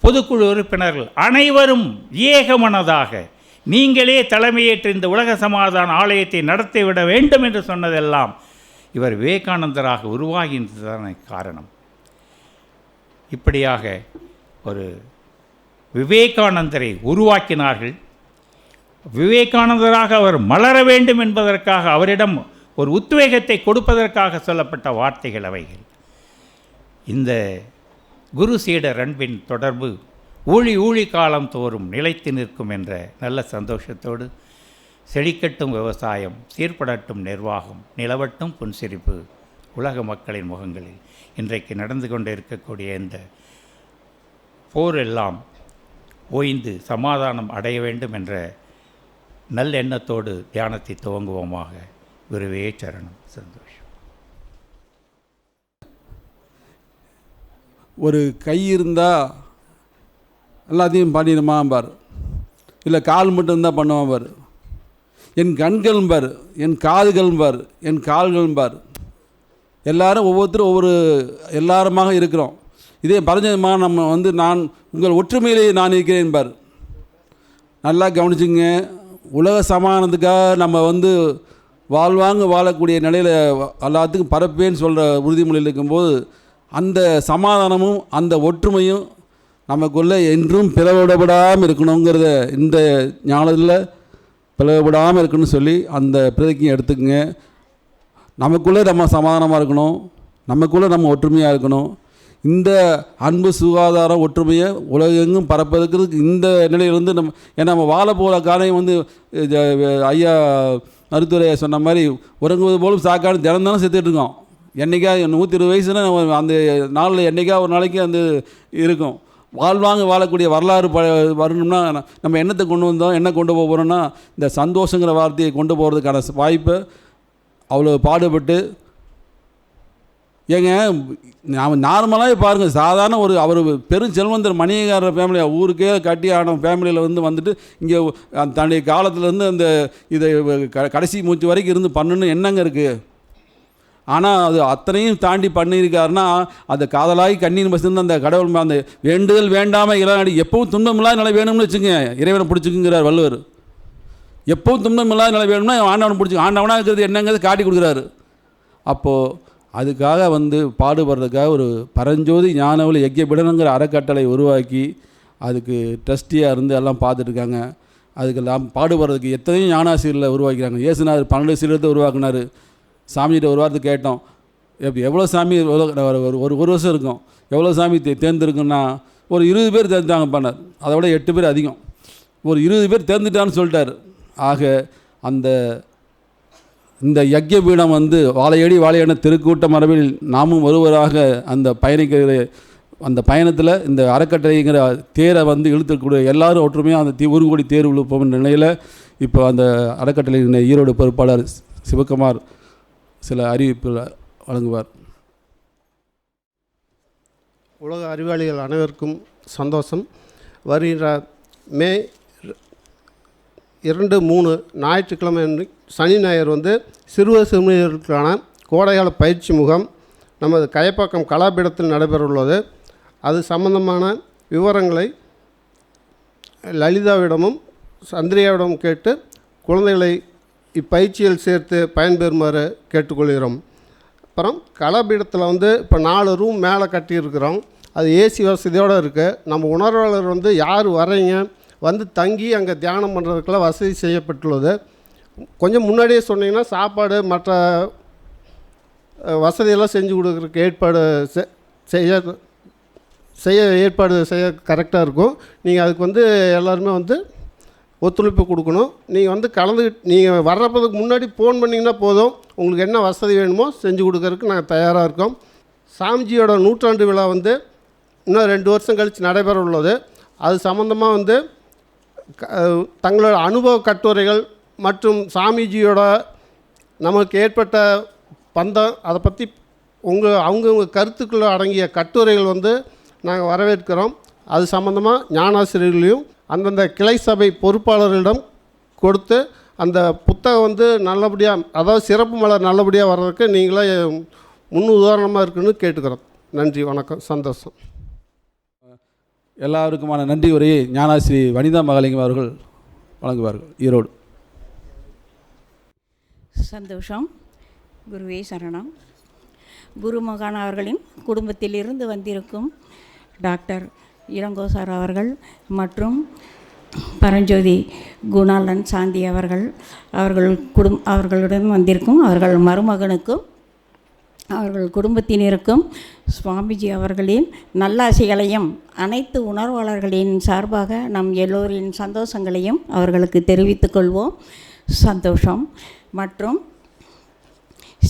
பொதுக்குழு உறுப்பினர்கள் அனைவரும் ஏகமனதாக நீங்களே தலைமையேற்று இந்த உலக சமாதான ஆலயத்தை நடத்திவிட வேண்டும் என்று சொன்னதெல்லாம் இவர் விவேகானந்தராக உருவாகின்றதான காரணம். இப்படியாக ஒரு விவேகானந்தரை உருவாக்கினார்கள். விவேகானந்தராக அவர் மலர வேண்டும் என்பதற்காக அவரிடம் ஒரு உத்வேகத்தை கொடுப்பதற்காக சொல்லப்பட்ட வார்த்தைகள் அவைகள். இந்த குரு சீடர் அன்பின் தொடர்பு ஊழி காலம் தோறும் நிலைத்து நிற்கும் என்ற நல்ல சந்தோஷத்தோடு செழிக்கட்டும் விவசாயம், சீர்படட்டும் நிர்வாகம், நிலவட்டும் புன்சிரிப்பு உலக மக்களின் முகங்களில் இன்றைக்கு நடந்து கொண்டு இருக்கக்கூடிய இந்த போர் எல்லாம் ஓய்ந்து சமாதானம் அடைய வேண்டும் என்ற நல்லெண்ணத்தோடு தியானத்தை துவங்குவோமாக. குருவே சரணம். சந்தோஷம். ஒரு கை இருந்தால் எல்லாத்தையும் பண்ணிடுமாம் பார், இல்லை கால் மட்டும்தான் பண்ணுவான் பார். என் கண்களும் பார், என் காதுகளும் பார், என் கால்களும் பார். எல்லாரும் ஒவ்வொருத்தரும் ஒவ்வொரு எல்லாருமாக இருக்கிறோம். இதே பரஞ்சமா நம்ம நான் உங்கள் ஒற்றுமையிலேயே நான் இருக்கிறேன் பார். நல்லா கவனிச்சுங்க. உலக சமாதானத்துக்காக நம்ம வாழ்வாங்க வாழக்கூடிய நிலையில் எல்லாத்துக்கும் பரப்பேன்னு சொல்கிற உறுதிமொழியில் இருக்கும்போது அந்த சமாதானமும் அந்த ஒற்றுமையும் நமக்குள்ளே என்றும் பிளவுபடாமல் இருக்கணுங்கிறத இந்த ஞானத்தில் பிளவுபடாமல் இருக்கணும்னு சொல்லி அந்த பிரதிக்கையும் எடுத்துக்கங்க. நமக்குள்ளே நம்ம சமாதானமாக இருக்கணும், நமக்குள்ளே நம்ம ஒற்றுமையாக இருக்கணும். இந்த அன்பு சுகாதாரம் ஒற்றுமையை உலகெங்கும் பரப்பதுக்கு இந்த நிலையிலிருந்து நம்ம வாழ போகிற காரியம் ஐயா மருத்துவரை சொன்ன மாதிரி உறங்குவது போலும் சாக்காடு தினந்தானே செத்துட்டு இருக்கோம். என்றைக்கா 120 வயசுனா அந்த நாளில் என்றைக்கா ஒரு நாளைக்கு அந்த இருக்கும். வாழ்வாங்க வாழக்கூடிய வரலாறு வரணும்னா நம்ம என்னத்தை கொண்டு வந்தோம், என்ன கொண்டு போக போகிறோம்னா இந்த சந்தோஷங்கிற வார்த்தையை கொண்டு போகிறதுக்கான வாய்ப்பை அவ்வளோ பாடுபட்டு ஏங்க நாம் நார்மலாகவே பாருங்கள். சாதாரண அவர் பெருஞ்செல்வந்தர் மணியக்காரர் ஃபேமிலி ஊருக்கே கட்டி ஆன ஃபேமிலியில் வந்துட்டு இங்கே தன்னுடைய காலத்துலேருந்து அந்த இதை கடைசி மூச்சு வரைக்கும் இருந்து பண்ணணுன்னு என்னங்க இருக்குது. ஆனால் அது அத்தனையும் தாண்டி பண்ணியிருக்காருன்னா அந்த காதலாகி கண்ணீர் பசிந்து அந்த கடவுள் அந்த வேண்டுதல் வேண்டாமல் இல்லாடி எப்பவும் துன்பமில்லாத நிலை வேணும்னு வச்சுங்க, இறைவனை பிடிச்சிக்குங்கிறார் வள்ளுவர். எப்பவும் துன்பமில்லாத நிலை வேணும்னா ஆண்டவனை பிடிச்சி ஆண்டவனாக இருக்கிறது என்னங்கிறது காட்டி கொடுக்குறாரு. அப்போது அதுக்காக பாடுபடுறதுக்காக ஒரு பரஞ்சோதி ஞானவழி யஜ்யபீடனுங்கிற அறக்கட்டளை உருவாக்கி அதுக்கு ட்ரஸ்டியாக இருந்து எல்லாம் பார்த்துட்ருக்காங்க. அதுக்கெல்லாம் பாடுபடுறதுக்கு எத்தனையோ ஞானாசிரியர்களை உருவாக்கிறாங்க. இயேசுநாதர் 12 சீடத்தை உருவாக்குனார். சாமிகிட்ட ஒரு வாரத்தை கேட்டோம், எவ்வளோ சாமி ஒரு வருஷம் இருக்கும், எவ்வளோ சாமி தேர்ந்துருக்குன்னா ஒரு 20 பேர் தேர்ந்தாங்க பண்ணார். அதை விட 8 பேர் அதிகம், ஒரு 20 பேர் தேர்ந்துட்டான்னு சொல்லிட்டார். ஆக இந்த யஜ்யபீடம் வாழையடி வாழையடி திருக்கூட்ட மரபில் நாமும் ஒருவராக அந்த பயணிக்கிற அந்த பயணத்தில் இந்த அறக்கட்டளைங்கிற தேரை இழுத்துக்கூடிய எல்லாரும் ஒற்றுமையாக அந்த ஊர்கூடி தேர் விழுப்போம் நிலையில் இப்போ அந்த அறக்கட்டளையின் ஈரோடு பொறுப்பாளர் சிவகுமார் சில அறிவிப்புகளை வழங்குவார். உலக அறிவாளிகள் அனைவருக்கும் சந்தோஷம். வருகிற மே 2, 3 ஞாயிற்றுக்கிழமை சனி ஞாயிறு சிறுவர் சிறுமியர்களுக்கான கோடைகால பயிற்சி முகாம் நமது கயப்பாக்கம் கலாபீடத்தில் நடைபெறவுள்ளது. அது சம்பந்தமான விவரங்களை லலிதாவிடமும் சந்திரியாவிடமும் கேட்டு குழந்தைகளை இப்பயிற்சியில் சேர்த்து பயன்பெறுமாறு கேட்டுக்கொள்கிறோம். அப்புறம் கலாபீடத்தில் இப்போ 4 ரூம் மேலே கட்டியிருக்கிறோம். அது ஏசி வசதியோடு இருக்குது. நம்ம உணர்வாளர் யார் வரீங்க தங்கி அங்கே தியானம் பண்ணுறதுக்கெல்லாம் வசதி செய்யப்பட்டுள்ளது. கொஞ்சம் முன்னாடியே சொன்னீங்கன்னா சாப்பாடு மற்ற வசதியெல்லாம் செஞ்சு கொடுக்குறதுக்கு ஏற்பாடு செய்ய கரெக்டாக இருக்கும். நீங்கள் அதுக்கு எல்லாருமே ஒத்துழைப்பு கொடுக்கணும். நீங்கள் கலந்துக்கிட்டு நீங்கள் வர்றப்பதுக்கு முன்னாடி ஃபோன் பண்ணிங்கன்னா போதும், உங்களுக்கு என்ன வசதி வேணுமோ செஞ்சு கொடுக்கறதுக்கு நாங்கள் தயாராக இருக்கோம். சாமிஜியோட 100ஆண்டு விழா இன்னும் 2 வருஷம் கழித்து நடைபெற உள்ளது. அது சம்மந்தமாக தங்களோட அனுபவ கட்டுரைகள் மற்றும் சாமிஜியோட நமக்கு ஏற்பட்ட பந்தம் அதை பற்றி அவங்கவுங்க கருத்துக்களை அடங்கிய கட்டுரைகள் நாங்கள் வரவேற்கிறோம். அது சம்மந்தமாக ஞானாசிரியர்களையும் அந்தந்த கிளை சபை பொறுப்பாளர்களிடம் கொடுத்து அந்த புத்தகம் நல்லபடியாக அதாவது சிறப்பு மலர் நல்லபடியாக வர்றதுக்கு நீங்களே முன் உதாரணமாக இருக்குன்னு கேட்டுக்கிறோம். நன்றி, வணக்கம், சந்தோஷம். எல்லாருக்குமான நன்றி உரையை ஞானாசிரி வனிதா மகாலிங்கம் அவர்கள் வழங்குவார்கள். ஈரோடு. சந்தோஷம். குருவே சரணம். குருமகான் அவர்களின் குடும்பத்திலிருந்து வந்திருக்கும் டாக்டர் இளங்கோசார் அவர்கள் மற்றும் பரஞ்சோதி குணாலன் சாந்தி அவர்களுடன் வந்திருக்கும் அவர்கள் மருமகனுக்கும் அவர்கள் குடும்பத்தினருக்கும் சுவாமிஜி அவர்களின் நல்லாசிகளையும் அனைத்து உணர்வாளர்களின் சார்பாக நம் எல்லோரின் சந்தோஷங்களையும் அவர்களுக்கு தெரிவித்துக் கொள்வோம். சந்தோஷம். மற்றும்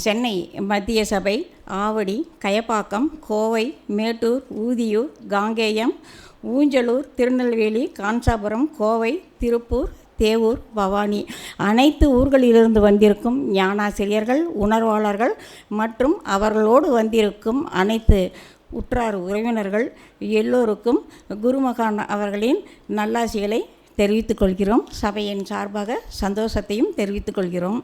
சென்னை மத்திய சபை, ஆவடி, கயப்பாக்கம், கோவை, மேட்டூர், ஊதியூர், காங்கேயம், ஊஞ்சலூர், திருநெல்வேலி, காஞ்சாபுரம், கோவை, திருப்பூர், தேவூர், பவானி அனைத்து ஊர்களிலிருந்து வந்திருக்கும் ஞானாசிரியர்கள், உணர்வாளர்கள் மற்றும் அவர்களோடு வந்திருக்கும் அனைத்து உற்றார் உறவினர்கள் எல்லோருக்கும் குருமகான் அவர்களின் நல்லாசிகளை தெரிவித்துக் கொள்கிறோம். சபையின் சார்பாக சந்தோஷத்தையும் தெரிவித்துக் கொள்கிறோம்.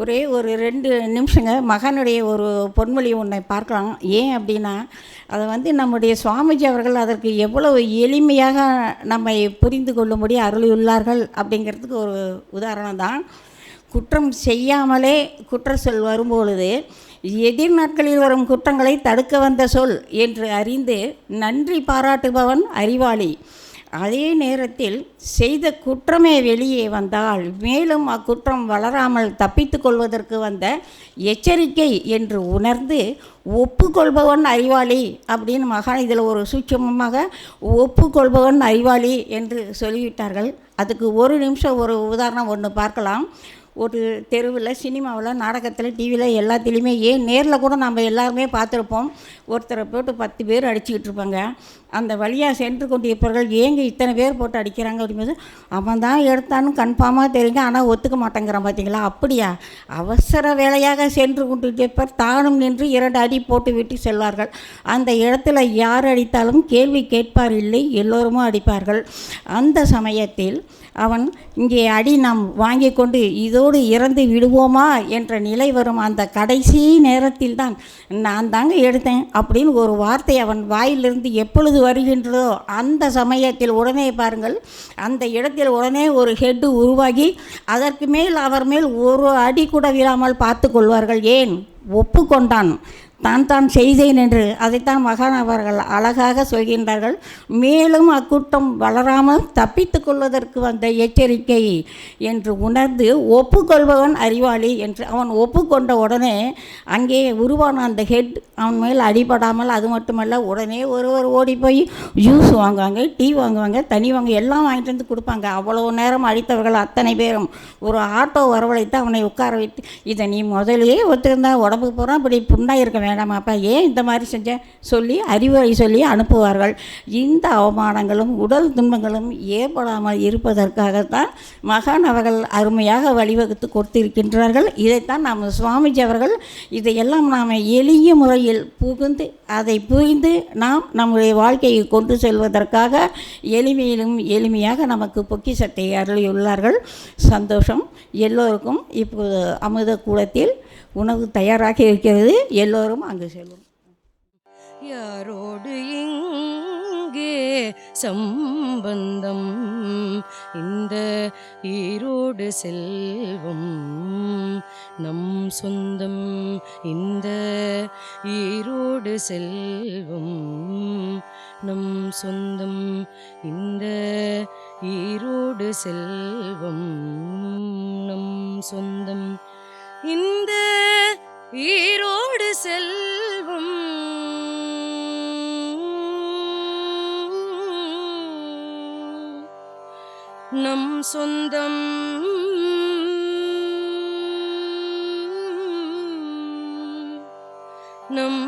ஒரே ஒரு 2 நிமிஷங்க மகனுடைய ஒரு பொன்மொழி ஒன்றை பார்க்கலாம். ஏன் அப்படின்னா, அதை வந்து நம்முடைய சுவாமிஜி அவர்கள் அதற்கு எவ்வளவு எளிமையாக நம்மை புரிந்து கொள்ளும்படி அருளியுள்ளார்கள் அப்படிங்கிறதுக்கு ஒரு உதாரணம் தான். குற்றம் செய்யாமலே குற்ற சொல் வரும்பொழுது எதிர் நாட்களில் வரும் குற்றங்களை தடுக்க வந்த சொல் என்று அறிந்து நன்றி பாராட்டுபவன் அறிவாளி. அதே நேரத்தில் செய்த குற்றமே வெளியே வந்தால் மேலும் அக்குற்றம் வளராமல் தப்பித்து கொள்வதற்கு வந்த எச்சரிக்கை என்று உணர்ந்து ஒப்புக்கொள்பவன் அறிவாளி அப்படின்னு மகான் இதில் ஒரு சூட்சமமாக ஒப்புக்கொள்பவன் அறிவாளி என்று சொல்லிவிட்டார்கள். அதுக்கு ஒரு நிமிஷம் ஒரு உதாரணம் ஒன்று பார்க்கலாம். ஒரு தெருவில், சினிமாவில், நாடகத்தில், டிவியில் எல்லாத்துலேயுமே, ஏன் நேரில் கூட நம்ம எல்லாருமே பார்த்துருப்போம். ஒருத்தரை போட்டு 10 பேர் அடிச்சுக்கிட்டு இருப்பாங்க. அந்த வழியாக சென்று கொண்டிருப்பவர்கள் ஏங்க இத்தனை பேர் போட்டு அடிக்கிறாங்க அப்படிங்கும்போது, அவன் தான் எடுத்தான்னு கன்ஃபார்மாக தெரியுங்க, ஆனால் ஒத்துக்க மாட்டேங்கிறான் பார்த்தீங்களா. அப்படியா, அவசர வேலையாக சென்று கொண்டிருப்பவர் தானும் நின்று 2 அடி போட்டு விட்டு செல்வார்கள். அந்த இடத்துல யார் அடித்தாலும் கேள்வி கேட்பார் இல்லை, எல்லோருமே அடிப்பார்கள். அந்த சமயத்தில் அவன் இங்கே அடி நாம் வாங்கி கொண்டு இதோடு இறந்து விடுவோமா என்ற நிலை வரும். அந்த கடைசி நேரத்தில் தான் நான் தாங்க எடுத்தேன் அப்படின்னு ஒரு வார்த்தை அவன் வாயிலிருந்து எப்பொழுது வருகின்றதோ அந்த சமயத்தில் உடனே பாருங்கள், அந்த இடத்தில் உடனே ஒரு ஹெட்டு உருவாகி அதற்கு மேல் அவர் மேல் ஒரு அடி கூட விழாமல் பார்த்து கொள்வார்கள். ஏன்? ஒப்புக்கொண்டான், தான் செய்தேன் என்று. அதைத்தான் மகான் அவர்கள் அழகாக சொல்கின்றார்கள். மேலும் அக்குற்றம் வளராமல் தப்பித்து கொள்வதற்கு வந்த எச்சரிக்கை என்று உணர்ந்து ஒப்புக்கொள்பவன் அறிவாளி என்று. அவன் ஒப்புக்கொண்ட உடனே அங்கே உருவான அந்த ஹெட் அவன் மேல் அடிபடாமல், அது மட்டுமல்ல, உடனே ஒருவர் ஓடி போய் ஜூஸ் வாங்குவாங்க, டீ வாங்குவாங்க, தண்ணி எல்லாம் வாங்கிட்டு வந்து கொடுப்பாங்க. அவ்வளோ நேரம் அடித்தவர்கள் அத்தனை பேரும் ஒரு ஆட்டோ வரவழைத்து அவனை உட்கார வைத்து, இதை நீ முதலே ஒத்துருந்தா உடம்புக்கு போகிறான், இப்படி புண்ணாக இருக்க வேண்டாமாப்பா, ஏன் இந்த மாதிரி செஞ்ச சொல்லி அறிவுரை சொல்லி அனுப்புவார்கள். இந்த அவமானங்களும் உடல் துன்பங்களும் ஏற்படாமல் இருப்பதற்காகத்தான் மகான் அவர்கள் அருமையாக வழிவகுத்து கொடுத்திருக்கின்றார்கள். இதைத்தான் நாம் சுவாமிஜி அவர்கள் இதையெல்லாம் நாம் எளிய முறையில் புகுந்து அதை புரிந்து நாம் நம்முடைய வாழ்க்கையை கொண்டு செல்வதற்காக எளிமையிலும் எளிமையாக நமக்கு பொக்கிஷத்தை அருளியுள்ளார்கள். சந்தோஷம். எல்லோருக்கும் இப்போது அமுத கூடத்தில் உணவு தயாராக இருக்கிறது. எல்லோரும் அங்கு செல்லும். யாரோடு இங்கே சம்பந்தம், இந்த ஈரோடு செல்வம் நம் சொந்தம், இந்த ஈரோடு செல்வம் நம் சொந்தம், இந்த ஈரோடு செல்வம் நம் சொந்தம், இந்த ஈரோடு செல்வம் நம் சொந்தம், நம்